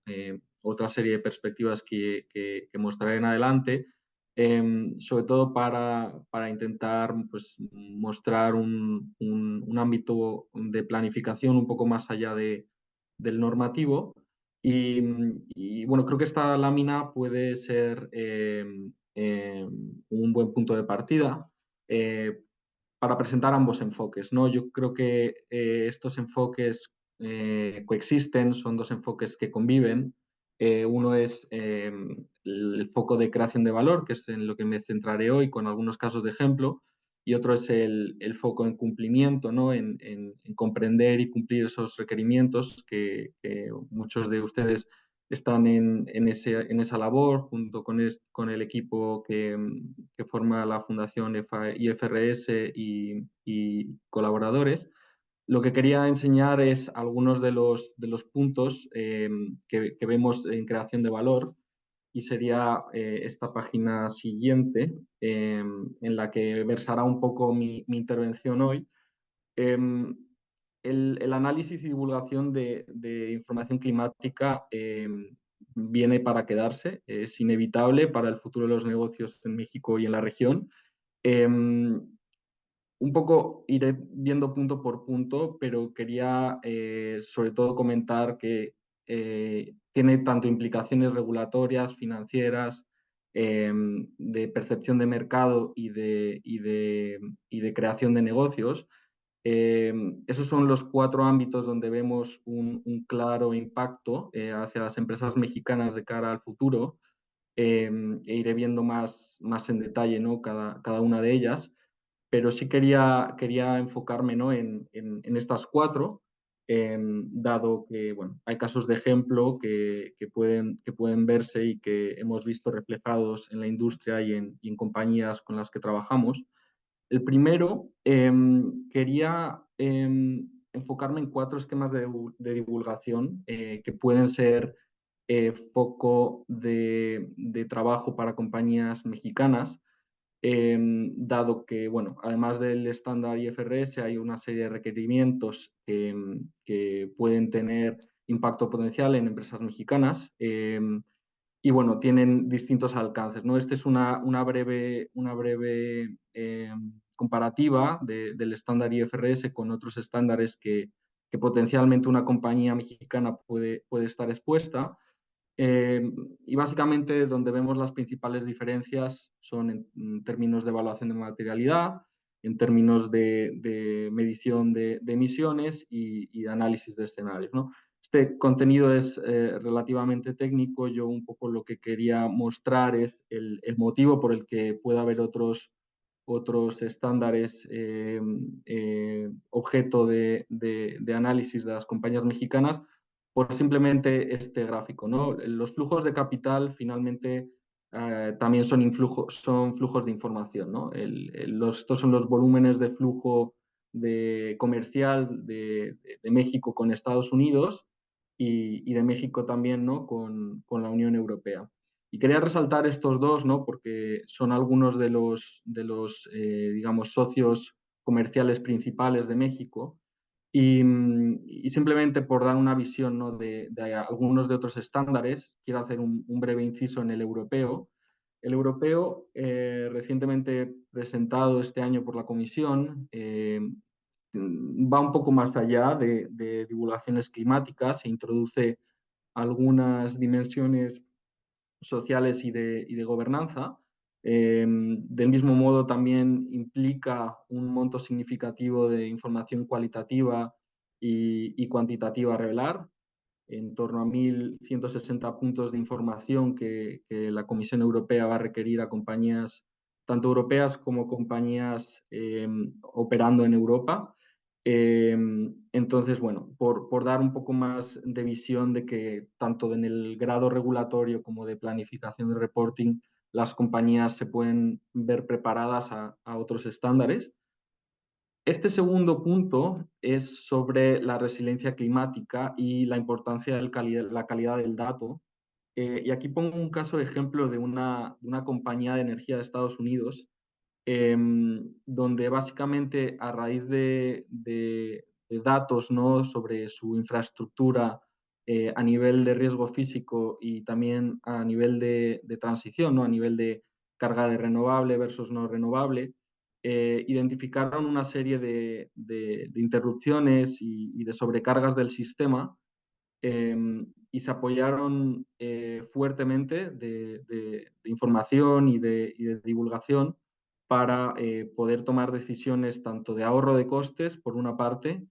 otra serie de perspectivas que mostraré en adelante, sobre todo para intentar pues, mostrar un ámbito de planificación un poco más allá del normativo. Y, bueno, creo que esta lámina puede ser un buen punto de partida para presentar ambos enfoques, ¿no? Yo creo que estos enfoques coexisten, son dos enfoques que conviven. Uno es el foco de creación de valor, que es en lo que me centraré hoy con algunos casos de ejemplo, y otro es el foco en cumplimiento, ¿no? En comprender y cumplir esos requerimientos que muchos de ustedes están en esa labor junto con el equipo que forma la Fundación IFRS y colaboradores. Lo que quería enseñar es algunos de los puntos que vemos en creación de valor y sería esta página siguiente en la que versará un poco mi intervención hoy. El análisis y divulgación de información climática viene para quedarse, es inevitable para el futuro de los negocios en México y en la región. Un poco iré viendo punto por punto, pero quería sobre todo comentar que tiene tanto implicaciones regulatorias, financieras, de percepción de mercado y de creación de negocios. Esos son los 4 ámbitos donde vemos un claro impacto hacia las empresas mexicanas de cara al futuro. E iré viendo más en detalle, ¿no? cada una de ellas, pero sí quería enfocarme, ¿no? en estas 4, dado que bueno, hay casos de ejemplo que pueden verse y que hemos visto reflejados en la industria y en compañías con las que trabajamos. El primero, quería enfocarme en 4 esquemas de divulgación que pueden ser foco de trabajo para compañías mexicanas, dado que, bueno, además del estándar IFRS hay una serie de requerimientos que pueden tener impacto potencial en empresas mexicanas. Y bueno, tienen distintos alcances, ¿no? Este es una breve comparativa del estándar IFRS con otros estándares que potencialmente una compañía mexicana puede estar expuesta. Y básicamente donde vemos las principales diferencias son en términos de evaluación de materialidad, en términos de medición de emisiones y de análisis de escenarios, ¿no? Este contenido es relativamente técnico. Yo un poco lo que quería mostrar es el motivo por el que puede haber otros estándares objeto de análisis de las compañías mexicanas por simplemente este gráfico, ¿no? Los flujos de capital finalmente también son flujos de información, ¿no? Estos son los volúmenes de flujo comercial de México con Estados Unidos y de México también, ¿no? con la Unión Europea. Y quería resaltar estos 2, ¿no? Porque son algunos de los digamos, socios comerciales principales de México. Y simplemente por dar una visión, ¿no? de algunos de otros estándares, quiero hacer un breve inciso en el europeo. El europeo, recientemente presentado este año por la Comisión, va un poco más allá de divulgaciones climáticas e introduce algunas dimensiones sociales y de gobernanza. Del mismo modo, también implica un monto significativo de información cualitativa y cuantitativa a revelar, en torno a 1.160 puntos de información que la Comisión Europea va a requerir a compañías, tanto europeas como compañías operando en Europa. Entonces, bueno, por dar un poco más de visión de que tanto en el grado regulatorio como de planificación de reporting, las compañías se pueden ver preparadas a otros estándares. Este segundo punto es sobre la resiliencia climática y la importancia de la calidad del dato. Y aquí pongo un caso de ejemplo de una compañía de energía de Estados Unidos, donde básicamente a raíz de datos, ¿no? sobre su infraestructura a nivel de riesgo físico y también a nivel de transición, ¿no? a nivel de carga de renovable versus no renovable, identificaron una serie de interrupciones y de sobrecargas del sistema, y se apoyaron fuertemente de información y de divulgación para poder tomar decisiones tanto de ahorro de costes, por una parte,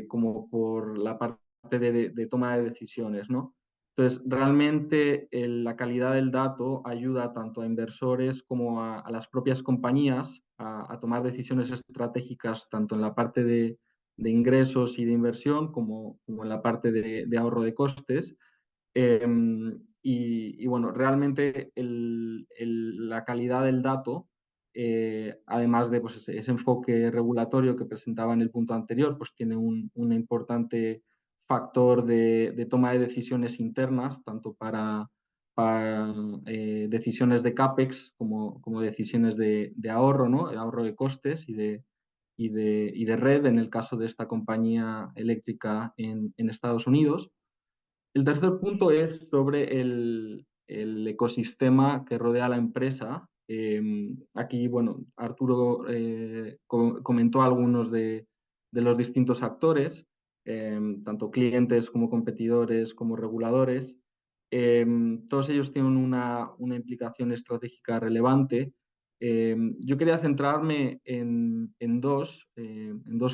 como por la parte de toma de decisiones, ¿no? Entonces, realmente la calidad del dato ayuda tanto a inversores como a las propias compañías a tomar decisiones estratégicas, tanto en la parte de ingresos y de inversión como en la parte de ahorro de costes. Y bueno, realmente la calidad del dato, además de pues, ese enfoque regulatorio que presentaba en el punto anterior, pues tiene un importante factor de toma de decisiones internas, tanto para decisiones de CAPEX como decisiones de ahorro, ¿no? De ahorro de costes y de red, en el caso de esta compañía eléctrica en Estados Unidos. El tercer punto es sobre el ecosistema que rodea a la empresa. Aquí, bueno, Arturo comentó algunos de los distintos actores, tanto clientes como competidores como reguladores. Todos ellos tienen una implicación estratégica relevante. Yo quería centrarme en dos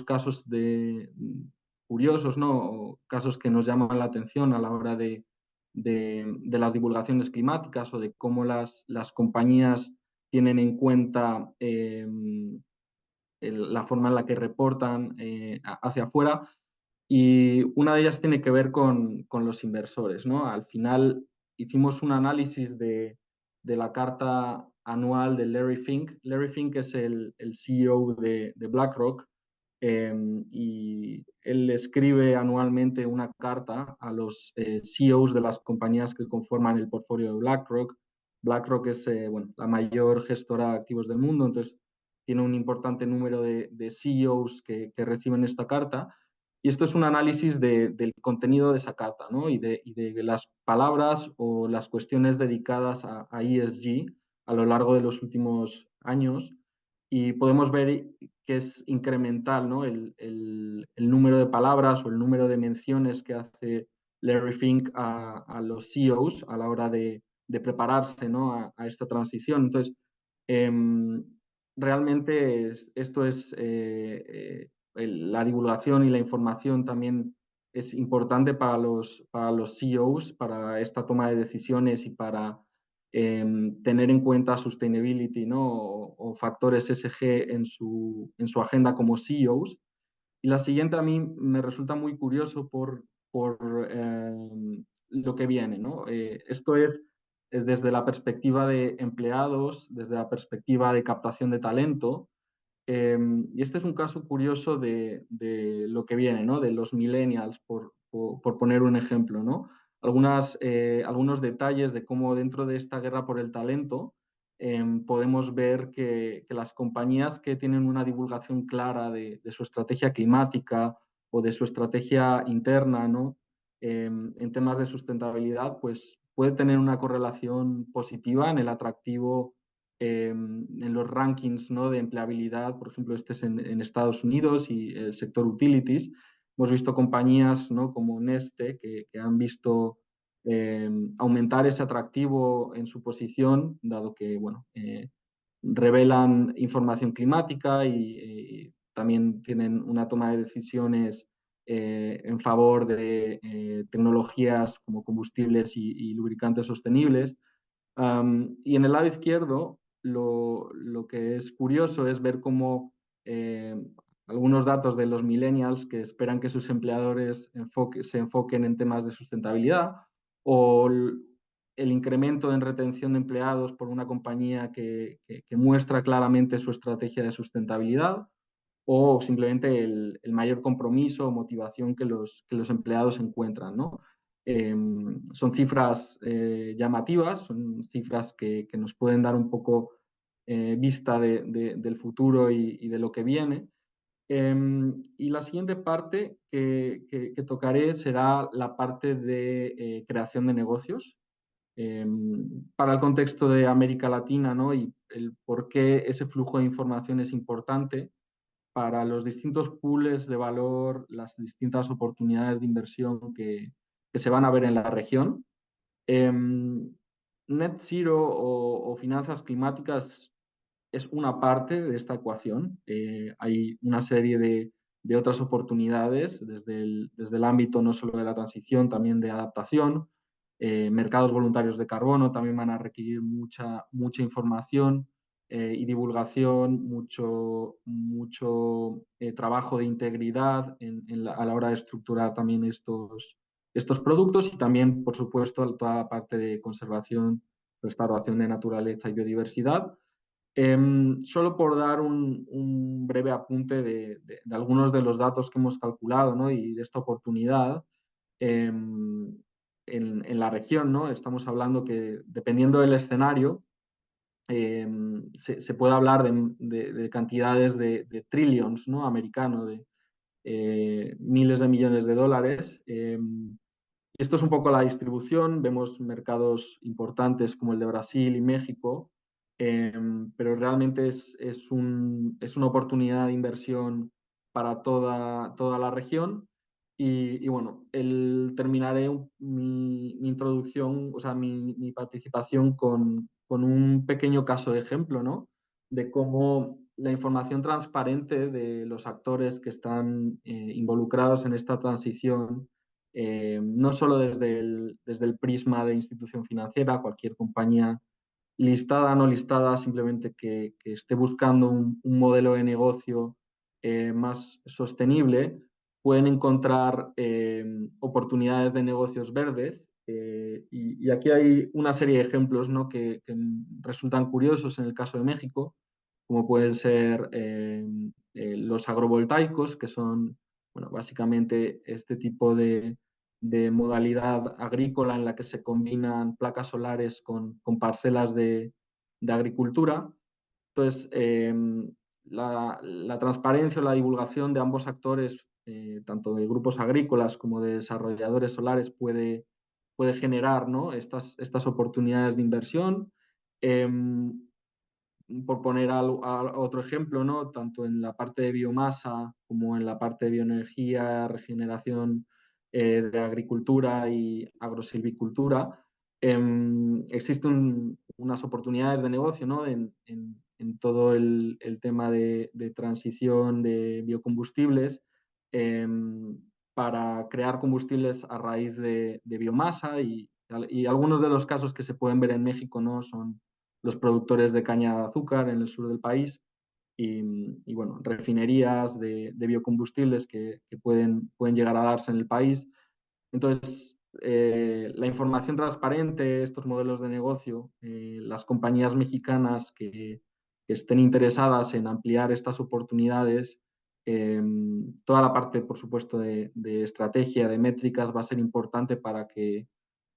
casos curiosos, ¿no? O casos que nos llaman la atención a la hora de las divulgaciones climáticas o de cómo las compañías tienen en cuenta la forma en la que reportan hacia afuera. Y una de ellas tiene que ver con los inversores, ¿no? Al final hicimos un análisis de la carta anual de Larry Fink. Larry Fink es el CEO de BlackRock, y él escribe anualmente una carta a los CEOs de las compañías que conforman el portfolio de BlackRock. BlackRock es bueno, la mayor gestora de activos del mundo, entonces tiene un importante número de CEOs que reciben esta carta. Y esto es un análisis del contenido de esa carta, ¿no? Y de las palabras o las cuestiones dedicadas a ESG a lo largo de los últimos años. Y podemos ver que es incremental, ¿no? El número de palabras o el número de menciones que hace Larry Fink a los CEOs a la hora de prepararse, ¿no? a esta transición. Entonces, eh, realmente esto es la divulgación y la información también es importante para los CEOs, para esta toma de decisiones y para tener en cuenta sustainability, ¿no? O factores ESG en su agenda como CEOs. Y la siguiente a mí me resulta muy curioso por lo que viene, ¿no? Esto es desde la perspectiva de empleados, desde la perspectiva de captación de talento. Y este es un caso curioso de lo que viene, ¿no? De los millennials, por poner un ejemplo, ¿no? Algunos detalles de cómo dentro de esta guerra por el talento podemos ver que las compañías que tienen una divulgación clara de su estrategia climática o de su estrategia interna, ¿no? En temas de sustentabilidad, pues puede tener una correlación positiva en el atractivo en los rankings, ¿no? de empleabilidad, por ejemplo, este es en Estados Unidos y el sector utilities. Hemos visto compañías, ¿no? como Neste que han visto aumentar ese atractivo en su posición, dado que bueno, revelan información climática y también tienen una toma de decisiones en favor de tecnologías como combustibles y lubricantes sostenibles. Y en el lado izquierdo, lo que es curioso es ver cómo algunos datos de los millennials que esperan que sus empleadores se enfoquen en temas de sustentabilidad o el incremento en retención de empleados por una compañía que muestra claramente su estrategia de sustentabilidad o simplemente el mayor compromiso o motivación que los empleados encuentran, ¿no? Son cifras llamativas, son cifras que nos pueden dar un poco vista del futuro y de lo que viene. Y la siguiente parte que tocaré será la parte de creación de negocios. Para el contexto de América Latina, ¿no? Y el por qué ese flujo de información es importante para los distintos pools de valor, las distintas oportunidades de inversión que se van a ver en la región. Eh, Net Zero o finanzas climáticas es una parte de esta ecuación. Hay una serie de otras oportunidades desde el ámbito no solo de la transición, también de adaptación. Mercados voluntarios de carbono también van a requerir mucha información y divulgación, mucho trabajo de integridad a la hora de estructurar también estos productos y también, por supuesto, toda la parte de conservación, restauración de naturaleza y biodiversidad. Solo por dar un breve apunte de algunos de los datos que hemos calculado, ¿no? y de esta oportunidad en la región, ¿no? Estamos hablando que dependiendo del escenario, se puede hablar de cantidades de trillions, ¿no? americano, de miles de millones de dólares. Esto es un poco la distribución. Vemos mercados importantes como el de Brasil y México, pero realmente es una oportunidad de inversión para toda la región. Y bueno, terminaré mi introducción, o sea, mi participación con un pequeño caso de ejemplo, ¿no? De cómo la información transparente de los actores que están involucrados en esta transición, no solo desde el prisma de institución financiera, cualquier compañía listada, no listada, simplemente que esté buscando un modelo de negocio más sostenible, pueden encontrar oportunidades de negocios verdes. Y aquí hay una serie de ejemplos, ¿no? que resultan curiosos en el caso de México, como pueden ser los agrovoltaicos, que son, bueno, básicamente este tipo de modalidad agrícola en la que se combinan placas solares con parcelas de agricultura. Entonces, la transparencia o la divulgación de ambos actores, tanto de grupos agrícolas como de desarrolladores solares, puede generar, ¿no? estas oportunidades de inversión. Eh, por poner a otro ejemplo, ¿no? Tanto en la parte de biomasa como en la parte de bioenergía, regeneración de agricultura y agrosilvicultura, existen unas oportunidades de negocio, ¿no? En todo el tema de transición de biocombustibles, para crear combustibles a raíz de biomasa, y algunos de los casos que se pueden ver en México, ¿no? Son los productores de caña de azúcar en el sur del país y bueno, refinerías de biocombustibles que pueden llegar a darse en el país. Entonces, la información transparente, estos modelos de negocio, las compañías mexicanas que estén interesadas en ampliar estas oportunidades, toda la parte, por supuesto, de estrategia, de métricas, va a ser importante para que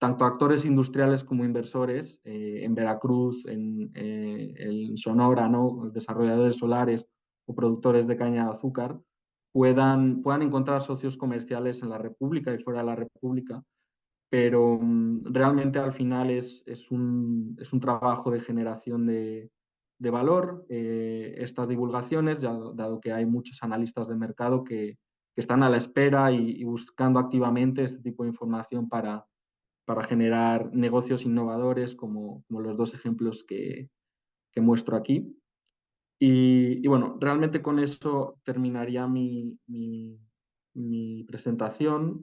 tanto actores industriales como inversores en Veracruz, en Sonora, ¿no? Desarrolladores solares o productores de caña de azúcar, puedan encontrar socios comerciales en la República y fuera de la República, pero realmente al final es un trabajo de generación de valor, estas divulgaciones, dado que hay muchos analistas de mercado que están a la espera y buscando activamente este tipo de información para generar negocios innovadores, como los dos ejemplos que muestro aquí. Y bueno, realmente con eso terminaría mi presentación.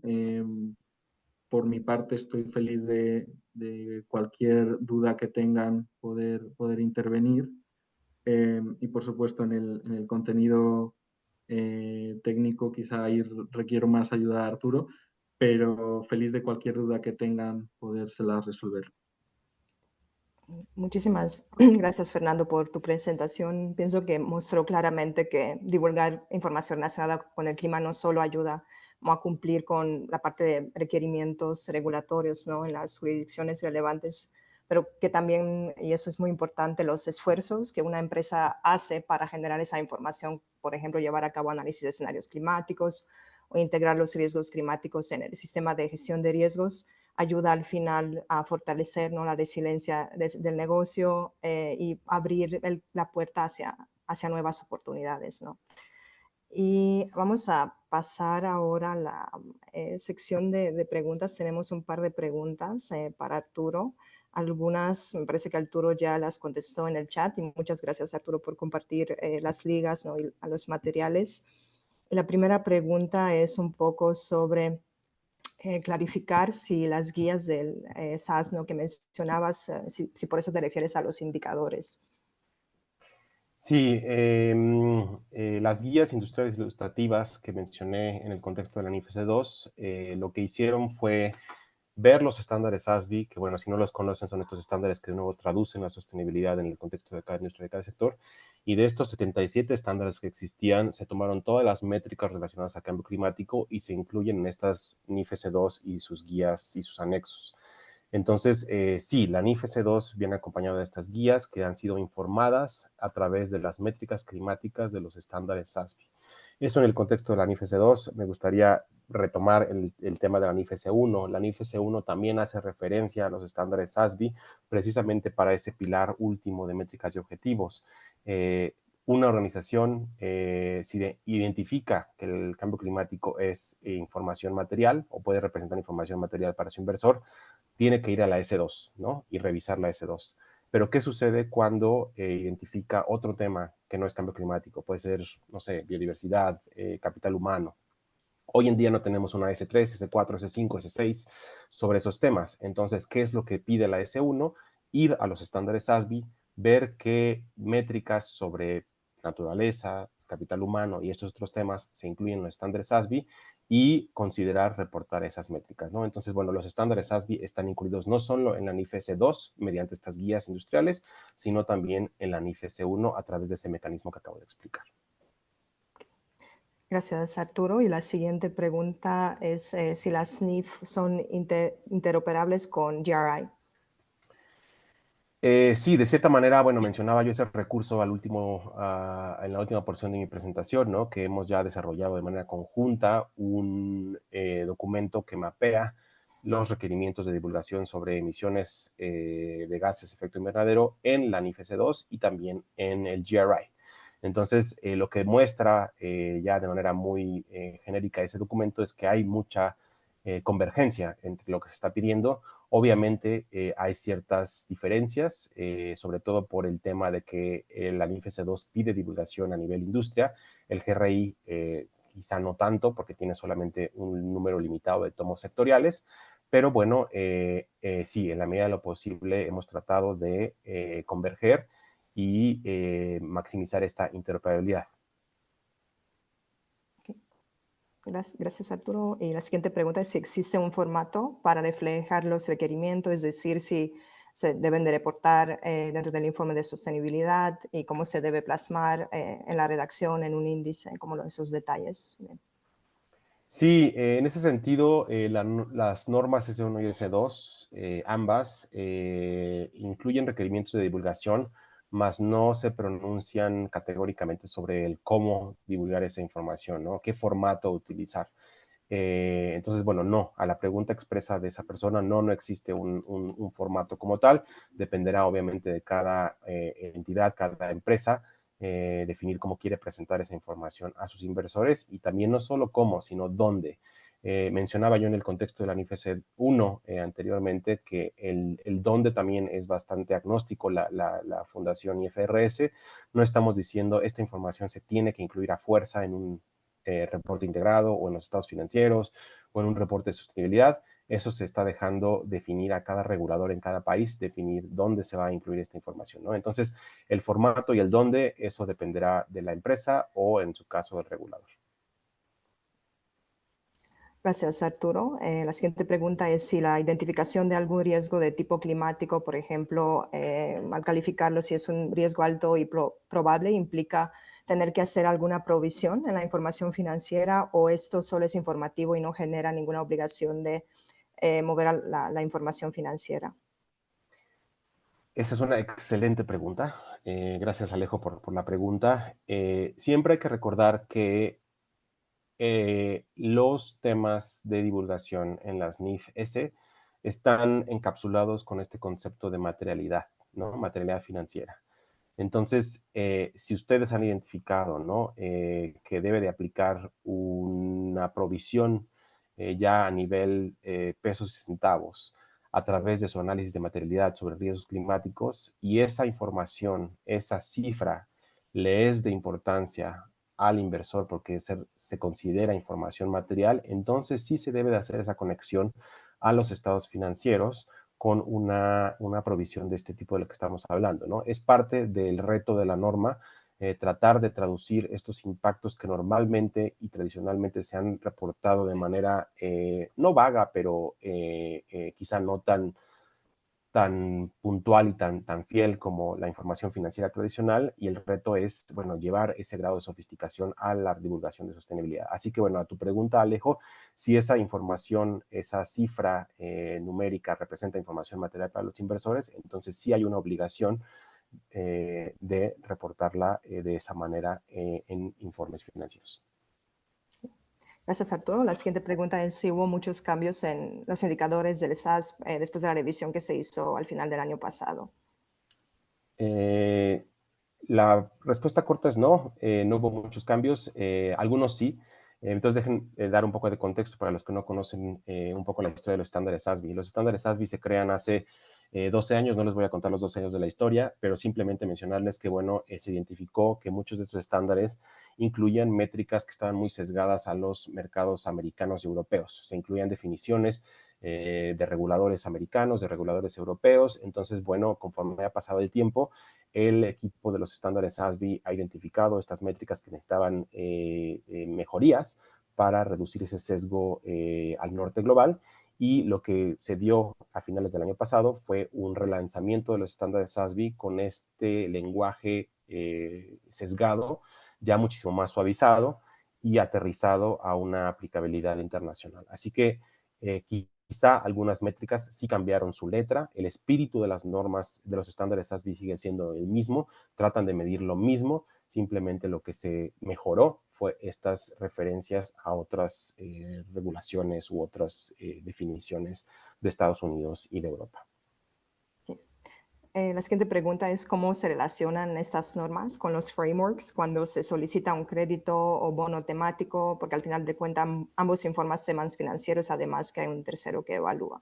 Por mi parte, estoy feliz de cualquier duda que tengan, poder intervenir. Y por supuesto, en el contenido técnico, quizá ahí requiero más ayuda de Arturo, pero feliz de cualquier duda que tengan, podérselas resolver. Muchísimas gracias, Fernando, por tu presentación. Pienso que mostró claramente que divulgar información relacionada con el clima no solo ayuda a cumplir con la parte de requerimientos regulatorios, ¿no? En las jurisdicciones relevantes, pero que también, y eso es muy importante, los esfuerzos que una empresa hace para generar esa información, por ejemplo, llevar a cabo análisis de escenarios climáticos o integrar los riesgos climáticos en el sistema de gestión de riesgos, ayuda al final a fortalecer, ¿no? La resiliencia del negocio y abrir la puerta hacia nuevas oportunidades, ¿no? Y vamos a pasar ahora a la sección de preguntas. Tenemos un par de preguntas para Arturo. Algunas, me parece que Arturo ya las contestó en el chat, y muchas gracias, Arturo, por compartir las ligas, ¿no? Y a los materiales. La primera pregunta es un poco sobre clarificar si las guías del SASMO que mencionabas, si por eso te refieres a los indicadores. Sí, las guías industriales ilustrativas que mencioné en el contexto de la NIFC 2, lo que hicieron fue ver los estándares ASBEE, que bueno, si no los conocen, son estos estándares que de nuevo traducen la sostenibilidad en el contexto de cada industria, de cada sector. Y de estos 77 estándares que existían, se tomaron todas las métricas relacionadas a cambio climático y se incluyen en estas NIFC 2 y sus guías y sus anexos. Entonces, sí, la NIF S2 viene acompañada de estas guías que han sido informadas a través de las métricas climáticas de los estándares SASB. Eso en el contexto de la NIF S2. Me gustaría retomar el tema de la NIF S1. La NIF S1 también hace referencia a los estándares SASB precisamente para ese pilar último de métricas y objetivos. Una organización, si identifica que el cambio climático es información material o puede representar información material para su inversor, tiene que ir a la S2, ¿no? Y revisar la S2. Pero, ¿qué sucede cuando identifica otro tema que no es cambio climático? Puede ser, no sé, biodiversidad, capital humano. Hoy en día no tenemos una S3, S4, S5, S6 sobre esos temas. Entonces, ¿qué es lo que pide la S1? Ir a los estándares SASB, ver qué métricas sobre naturaleza, capital humano y estos otros temas se incluyen en los estándares SASB y considerar reportar esas métricas, ¿no? Entonces, bueno, los estándares SASB están incluidos no solo en la NIF S2 mediante estas guías industriales, sino también en la NIF S1 a través de ese mecanismo que acabo de explicar. Gracias, Arturo. Y la siguiente pregunta es si las NIF son interoperables con GRI. Sí, de cierta manera, bueno, mencionaba yo ese recurso en la última porción de mi presentación, ¿no? Que hemos ya desarrollado de manera conjunta un documento que mapea los requerimientos de divulgación sobre emisiones de gases de efecto invernadero en la NIF S2 y también en el GRI. Entonces, lo que muestra ya de manera muy genérica ese documento es que hay mucha convergencia entre lo que se está pidiendo. Obviamente hay ciertas diferencias, sobre todo por el tema de que la NIF S2 pide divulgación a nivel industria, el GRI quizá no tanto porque tiene solamente un número limitado de tomos sectoriales, pero bueno, sí, en la medida de lo posible hemos tratado de converger y maximizar esta interoperabilidad. Gracias, Arturo. Y la siguiente pregunta es si existe un formato para reflejar los requerimientos, es decir, si se deben de reportar dentro del informe de sostenibilidad y cómo se debe plasmar en la redacción, en un índice, como esos detalles. Sí, en ese sentido, las normas S1 y S2, ambas, incluyen requerimientos de divulgación, mas no se pronuncian categóricamente sobre el cómo divulgar esa información, ¿no? ¿Qué formato utilizar? Entonces, bueno, no, a la pregunta expresa de esa persona no existe un formato como tal. Dependerá obviamente de cada entidad, cada empresa, definir cómo quiere presentar esa información a sus inversores y también no solo cómo, sino dónde. Mencionaba yo en el contexto de la NIF S1 anteriormente que el dónde también es bastante agnóstico. La Fundación IFRS no estamos diciendo esta información se tiene que incluir a fuerza en un reporte integrado o en los estados financieros o en un reporte de sostenibilidad. Eso se está dejando definir a cada regulador en cada país, definir dónde se va a incluir esta información, ¿no? Entonces, el formato y el dónde, eso dependerá de la empresa o, en su caso, del regulador. Gracias, Arturo. La siguiente pregunta es si la identificación de algún riesgo de tipo climático, por ejemplo, al calificarlo si es un riesgo alto y probable, implica tener que hacer alguna provisión en la información financiera o esto solo es informativo y no genera ninguna obligación de mover la información financiera. Esa es una excelente pregunta. Gracias, Alejo, por la pregunta. Siempre hay que recordar que los temas de divulgación en las NIF S están encapsulados con este concepto de materialidad, ¿no? Materialidad financiera. Entonces, si ustedes han identificado, ¿no? Que debe de aplicar una provisión ya a nivel pesos y centavos a través de su análisis de materialidad sobre riesgos climáticos y esa información, esa cifra le es de importancia al inversor porque se considera información material, entonces sí se debe de hacer esa conexión a los estados financieros con una provisión de este tipo de lo que estamos hablando, ¿no? Es parte del reto de la norma tratar de traducir estos impactos que normalmente y tradicionalmente se han reportado de manera no vaga, pero quizá no tan tan puntual y tan fiel como la información financiera tradicional, y el reto es, bueno, llevar ese grado de sofisticación a la divulgación de sostenibilidad. Así que, bueno, a tu pregunta, Alejo, si esa información, esa cifra numérica representa información material para los inversores, entonces sí hay una obligación de reportarla de esa manera en informes financieros. Gracias, Arturo. La siguiente pregunta es si hubo muchos cambios en los indicadores del SASB después de la revisión que se hizo al final del año pasado. La respuesta corta es no, no hubo muchos cambios, algunos sí. Entonces dejen dar un poco de contexto para los que no conocen un poco la historia de los estándares SASB. Los estándares SASB se crean hace 12 años, no les voy a contar los 12 años de la historia, pero simplemente mencionarles que, bueno, se identificó que muchos de estos estándares incluían métricas que estaban muy sesgadas a los mercados americanos y europeos. Se incluían definiciones de reguladores americanos, de reguladores europeos. Entonces, bueno, conforme ha pasado el tiempo, el equipo de los estándares SASB ha identificado estas métricas que necesitaban mejorías para reducir ese sesgo al norte global, y lo que se dio a finales del año pasado fue un relanzamiento de los estándares SASB con este lenguaje sesgado, ya muchísimo más suavizado y aterrizado a una aplicabilidad internacional. Así que quizá algunas métricas sí cambiaron su letra, el espíritu de las normas de los estándares SASB sigue siendo el mismo, tratan de medir lo mismo, simplemente lo que se mejoró fue estas referencias a otras regulaciones u otras definiciones de Estados Unidos y de Europa. La siguiente pregunta es cómo se relacionan estas normas con los frameworks cuando se solicita un crédito o bono temático, porque al final de cuentas ambos informan temas financieros, además que hay un tercero que evalúa.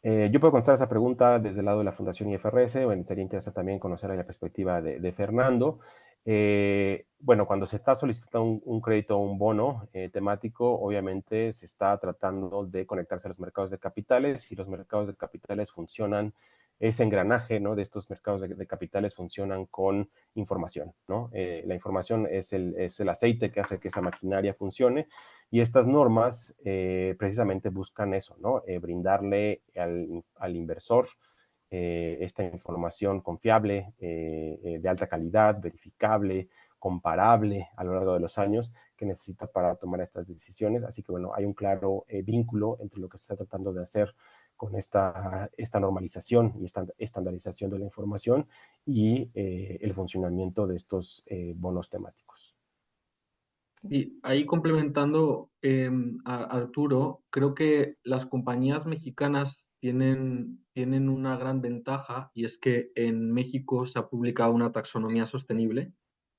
Yo puedo contestar esa pregunta desde el lado de la Fundación IFRS. Bueno, sería interesante también conocer la perspectiva de Fernando. Bueno, cuando se está solicitando un crédito o un bono temático, obviamente se está tratando de conectarse a los mercados de capitales, y los mercados de capitales funcionan, ese engranaje, ¿no?, de estos mercados de capitales funcionan con información, ¿no? La información es el aceite que hace que esa maquinaria funcione, y estas normas precisamente buscan eso, ¿no? Brindarle al inversor esta información confiable, de alta calidad, verificable, comparable a lo largo de los años que necesita para tomar estas decisiones. Así que, bueno, hay un claro vínculo entre lo que se está tratando de hacer con esta normalización y esta estandarización de la información y el funcionamiento de estos bonos temáticos. Y ahí complementando a Arturo, creo que las compañías mexicanas tienen una gran ventaja, y es que en México se ha publicado una taxonomía sostenible.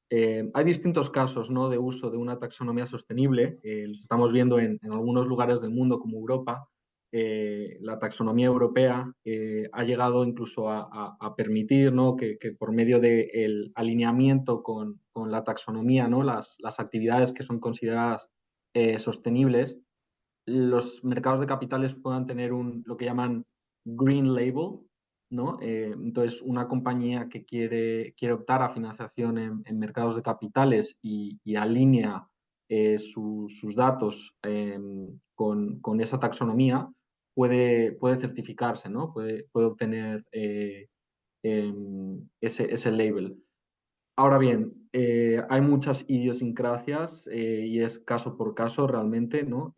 Hay distintos casos, ¿no?, de uso de una taxonomía sostenible. Los estamos viendo en algunos lugares del mundo como Europa. La taxonomía europea ha llegado incluso a permitir, ¿no?, que por medio del alineamiento con la taxonomía, ¿no?, las actividades que son consideradas sostenibles, los mercados de capitales puedan tener lo que llaman green label, ¿no? Entonces, una compañía que quiere optar a financiación en mercados de capitales y alinea sus datos con esa taxonomía, puede certificarse, ¿no? Puede obtener ese label. Ahora bien, hay muchas idiosincrasias y es caso por caso realmente, ¿no?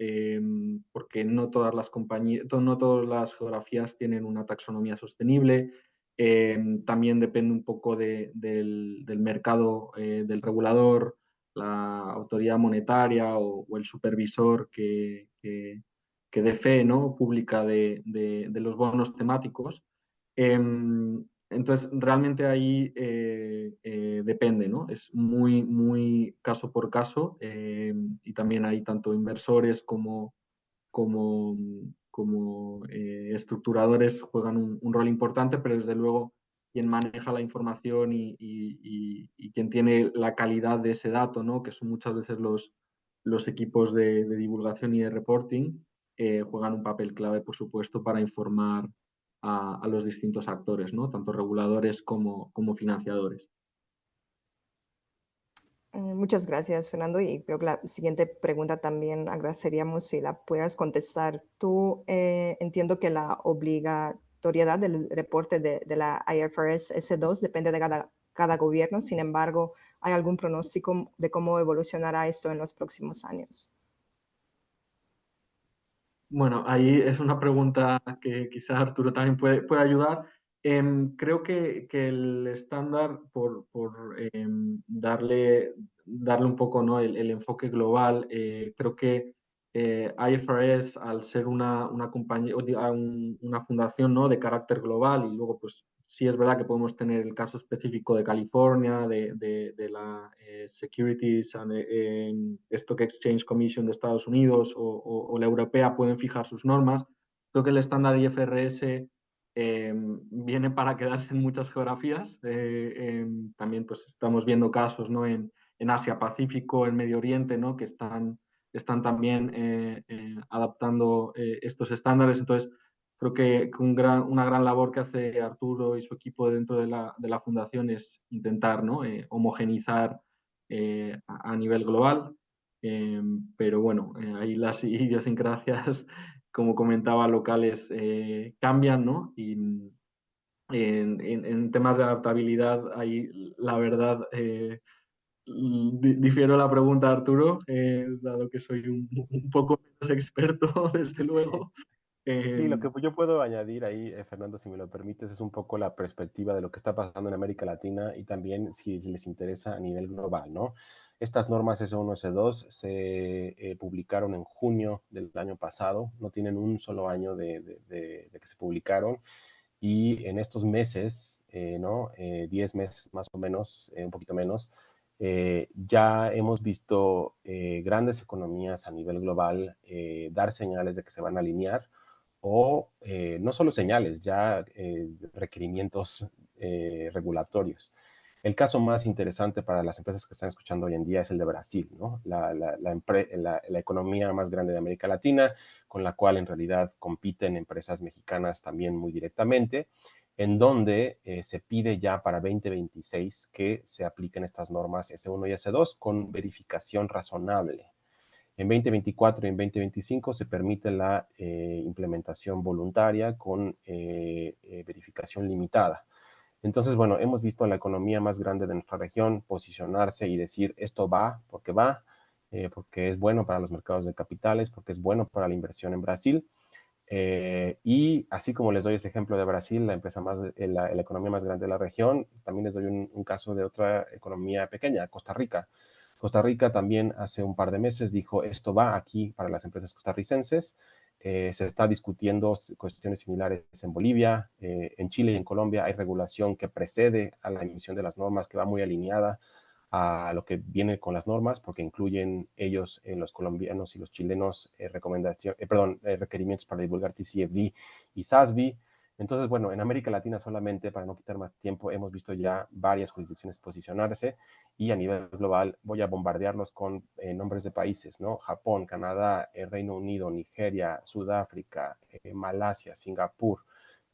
Porque no todas las compañías, no todas las geografías tienen una taxonomía sostenible. También depende un poco del mercado, del regulador, la autoridad monetaria o el supervisor que dé fe, ¿no?, pública de los bonos temáticos. Entonces, realmente ahí depende, ¿no? Es muy, muy caso por caso, y también hay tanto inversores como, como estructuradores juegan un rol importante, pero desde luego quien maneja la información y quien tiene la calidad de ese dato, ¿no?, que son muchas veces los equipos de divulgación y de reporting, juegan un papel clave, por supuesto, para informar a los distintos actores, ¿no?, tanto reguladores como financiadores. Muchas gracias, Fernando. Y creo que la siguiente pregunta también agradeceríamos si la puedas contestar. Tú entiendo que la obligatoriedad del reporte de la IFRS S2 depende de cada gobierno. Sin embargo, ¿hay algún pronóstico de cómo evolucionará esto en los próximos años? Bueno, ahí es una pregunta que quizás Arturo también puede ayudar. Creo que el estándar, por darle un poco, ¿no? el enfoque global, creo que IFRS, al ser una compañía, una fundación, ¿no? de carácter global, y luego pues sí es verdad que podemos tener el caso específico de California, de la Securities and Stock Exchange Commission de Estados Unidos o la europea pueden fijar sus normas. Creo que el estándar IFRS viene para quedarse en muchas geografías. También pues estamos viendo casos, ¿no? en Asia Pacífico, en Medio Oriente, ¿no? que están también adaptando estos estándares. Entonces, creo que una gran labor que hace Arturo y su equipo dentro de la fundación es intentar, ¿no? Homogenizar a nivel global. Pero bueno, ahí las idiosincrasias, como comentaba, locales cambian, ¿no? Y en temas de adaptabilidad, ahí la verdad difiero la pregunta, Arturo, dado que soy un poco menos experto, desde luego. Sí, lo que yo puedo añadir ahí, Fernando, si me lo permites, es un poco la perspectiva de lo que está pasando en América Latina y también si les interesa a nivel global, ¿no? Estas normas S1, S2 se publicaron en junio del año pasado, no tienen un solo año de que se publicaron y en estos meses, ¿no? 10 meses más o menos, un poquito menos, ya hemos visto grandes economías a nivel global dar señales de que se van a alinear o no solo señales, ya requerimientos regulatorios. El caso más interesante para las empresas que están escuchando hoy en día es el de Brasil, ¿no? La economía más grande de América Latina, con la cual en realidad compiten empresas mexicanas también muy directamente, en donde se pide ya para 2026 que se apliquen estas normas S1 y S2 con verificación razonable. En 2024 y en 2025 se permite la implementación voluntaria con verificación limitada. Entonces, bueno, hemos visto a la economía más grande de nuestra región posicionarse y decir esto va, porque es bueno para los mercados de capitales, porque es bueno para la inversión en Brasil. Y así como les doy ese ejemplo de Brasil, la economía más grande de la región, también les doy un caso de otra economía pequeña, Costa Rica. Costa Rica también hace un par de meses dijo, esto va aquí para las empresas costarricenses. Se está discutiendo cuestiones similares en Bolivia, en Chile y en Colombia hay regulación que precede a la emisión de las normas, que va muy alineada a lo que viene con las normas, porque incluyen ellos, los colombianos y los chilenos, requerimientos para divulgar TCFD y SASB. Entonces, bueno, en América Latina solamente, para no quitar más tiempo, hemos visto ya varias jurisdicciones posicionarse y a nivel global voy a bombardearlos con nombres de países, ¿no? Japón, Canadá, Reino Unido, Nigeria, Sudáfrica, Malasia, Singapur,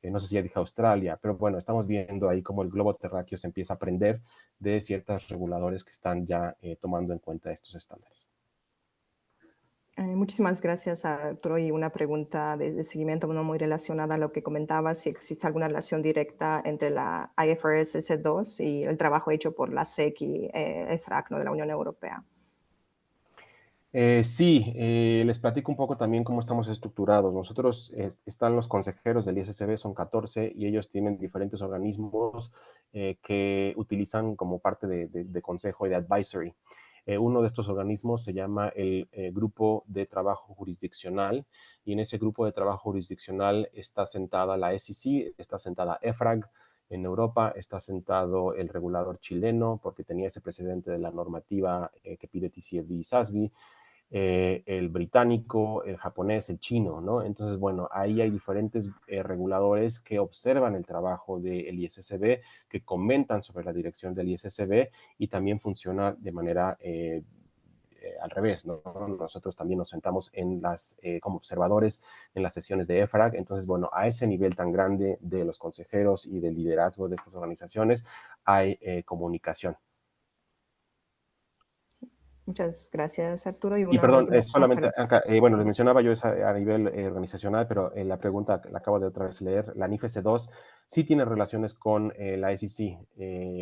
no sé si ya dije Australia, pero bueno, estamos viendo ahí cómo el globo terráqueo se empieza a aprender de ciertos reguladores que están ya tomando en cuenta estos estándares. Muchísimas gracias, Arturo. Y una pregunta de seguimiento no muy relacionada a lo que comentabas, si existe alguna relación directa entre la IFRS S2 y el trabajo hecho por la SEC y EFRAG, ¿no? de la Unión Europea. Sí, les platico un poco también cómo estamos estructurados. Nosotros están los consejeros del ISSB, son 14, y ellos tienen diferentes organismos que utilizan como parte de consejo y de advisory. Uno de estos organismos se llama el Grupo de Trabajo Jurisdiccional, y en ese grupo de trabajo jurisdiccional está sentada la SEC, está sentada EFRAG en Europa, está sentado el regulador chileno, porque tenía ese precedente de la normativa que pide TCFD y SASB, el británico, el japonés, el chino, ¿no? Entonces, bueno, ahí hay diferentes reguladores que observan el trabajo del ISSB, que comentan sobre la dirección del ISSB y también funciona de manera al revés, ¿no? Nosotros también nos sentamos como observadores en las sesiones de EFRAG. Entonces, bueno, a ese nivel tan grande de los consejeros y del liderazgo de estas organizaciones hay comunicación. Muchas gracias, Arturo. Y Y una perdón, última. solamente, Perdón. Anca, bueno, les mencionaba yo esa a nivel organizacional, pero la pregunta la acabo de otra vez leer. La NIF-S2 sí tiene relaciones con la SEC,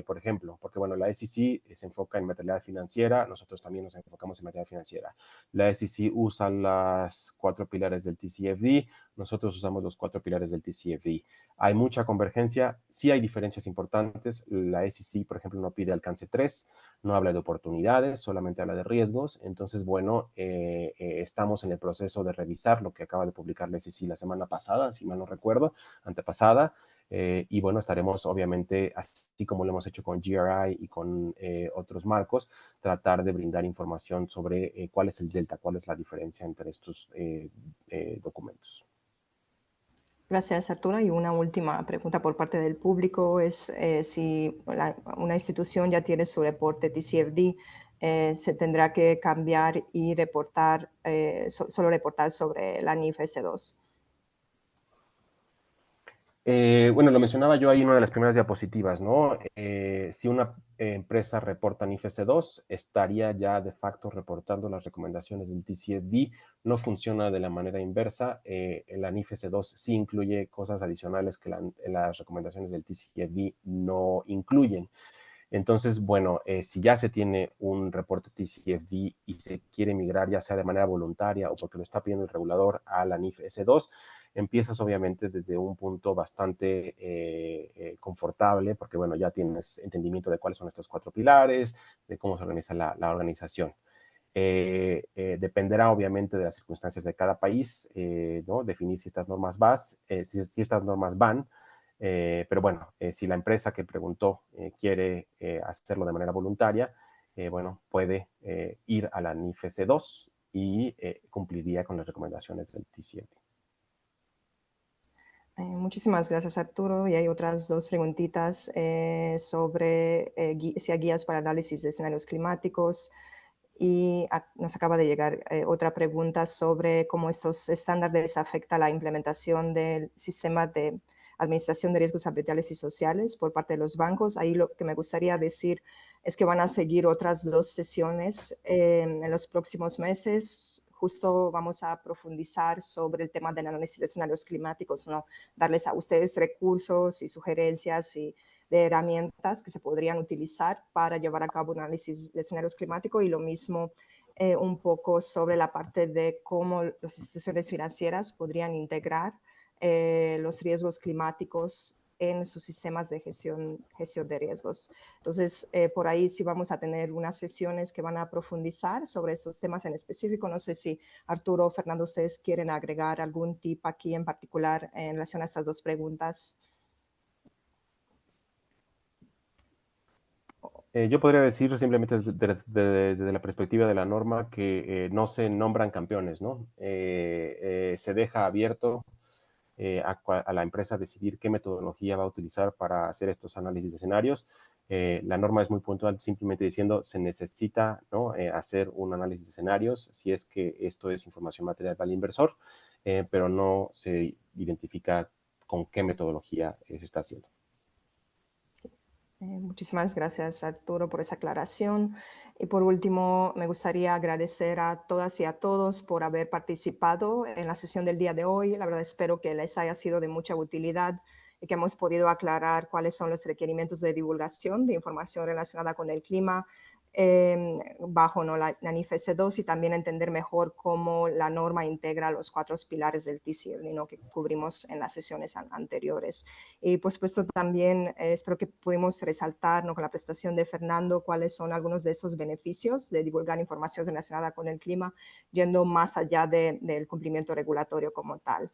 por ejemplo, porque bueno, la SEC se enfoca en materia financiera, nosotros también nos enfocamos en materia financiera. La SEC usa las 4 pilares del TCFD, nosotros usamos los 4 pilares del TCFD. Hay mucha convergencia, sí hay diferencias importantes. La SEC, por ejemplo, no pide alcance 3, no habla de oportunidades, solamente habla de riesgos. Entonces, bueno, estamos en el proceso de revisar lo que acaba de publicar la SEC la semana pasada, si mal no recuerdo, antepasada. Y bueno, estaremos obviamente, así como lo hemos hecho con GRI y con otros marcos, tratar de brindar información sobre cuál es el delta, cuál es la diferencia entre estos documentos. Gracias, Arturo. Y una última pregunta por parte del público es si una institución ya tiene su reporte TCFD, se tendrá que cambiar y reportar, solo reportar sobre la NIF S2. Bueno, lo mencionaba yo ahí en una de las primeras diapositivas, ¿no? Si una empresa reporta NIF 2, estaría ya de facto reportando las recomendaciones del TCFD. No funciona de la manera inversa. La NIF 2 sí incluye cosas adicionales que las recomendaciones del TCFD no incluyen. Entonces, bueno, si ya se tiene un reporte TCFD y se quiere migrar ya sea de manera voluntaria o porque lo está pidiendo el regulador a la NIF S2, empiezas obviamente desde un punto bastante confortable porque, bueno, ya tienes entendimiento de cuáles son estos 4 pilares, de cómo se organiza la organización. Dependerá obviamente de las circunstancias de cada país, ¿no? Definir si estas normas si estas normas van. Pero bueno, si la empresa que preguntó quiere hacerlo de manera voluntaria, bueno, puede ir a la NIF S2 y cumpliría con las recomendaciones del TCFD. Muchísimas gracias, Arturo. Y hay otras dos preguntitas sobre si hay guías para análisis de escenarios climáticos. Y nos acaba de llegar otra pregunta sobre cómo estos estándares afectan la implementación del sistema de administración de riesgos ambientales y sociales por parte de los bancos. Ahí lo que me gustaría decir es que van a seguir otras 2 sesiones en los próximos meses. Justo vamos a profundizar sobre el tema del análisis de escenarios climáticos, ¿no? Darles a ustedes recursos y sugerencias y de herramientas que se podrían utilizar para llevar a cabo un análisis de escenarios climáticos y lo mismo un poco sobre la parte de cómo las instituciones financieras podrían integrar los riesgos climáticos en sus sistemas de gestión de riesgos. Entonces, por ahí sí vamos a tener unas sesiones que van a profundizar sobre estos temas en específico. No sé si Arturo o Fernando, ustedes quieren agregar algún tip aquí en particular en relación a estas 2 preguntas. Yo podría decir simplemente desde la perspectiva de la norma que no se nombran campeones, ¿no? Se deja abierto a la empresa decidir qué metodología va a utilizar para hacer estos análisis de escenarios. La norma es muy puntual, simplemente diciendo se necesita, ¿no? Hacer un análisis de escenarios si es que esto es información material para el inversor, pero no se identifica con qué metodología se está haciendo. Muchísimas gracias, Arturo, por esa aclaración. Y por último, me gustaría agradecer a todas y a todos por haber participado en la sesión del día de hoy. La verdad, espero que les haya sido de mucha utilidad y que hemos podido aclarar cuáles son los requerimientos de divulgación de información relacionada con el clima bajo la NIF S2 y también entender mejor cómo la norma integra los 4 pilares del TCFD, ¿no? que cubrimos en las sesiones anteriores. Y por supuesto también espero que pudimos resaltar, ¿no? con la prestación de Fernando cuáles son algunos de esos beneficios de divulgar información relacionada con el clima, yendo más allá del cumplimiento regulatorio como tal.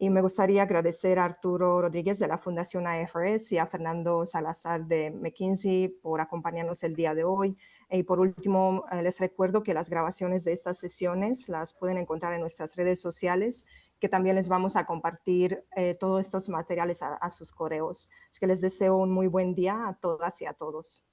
Y me gustaría agradecer a Arturo Rodríguez de la Fundación AFRS y a Fernando Salazar de McKinsey por acompañarnos el día de hoy. Y por último, les recuerdo que las grabaciones de estas sesiones las pueden encontrar en nuestras redes sociales, que también les vamos a compartir todos estos materiales a sus correos. Es que les deseo un muy buen día a todas y a todos.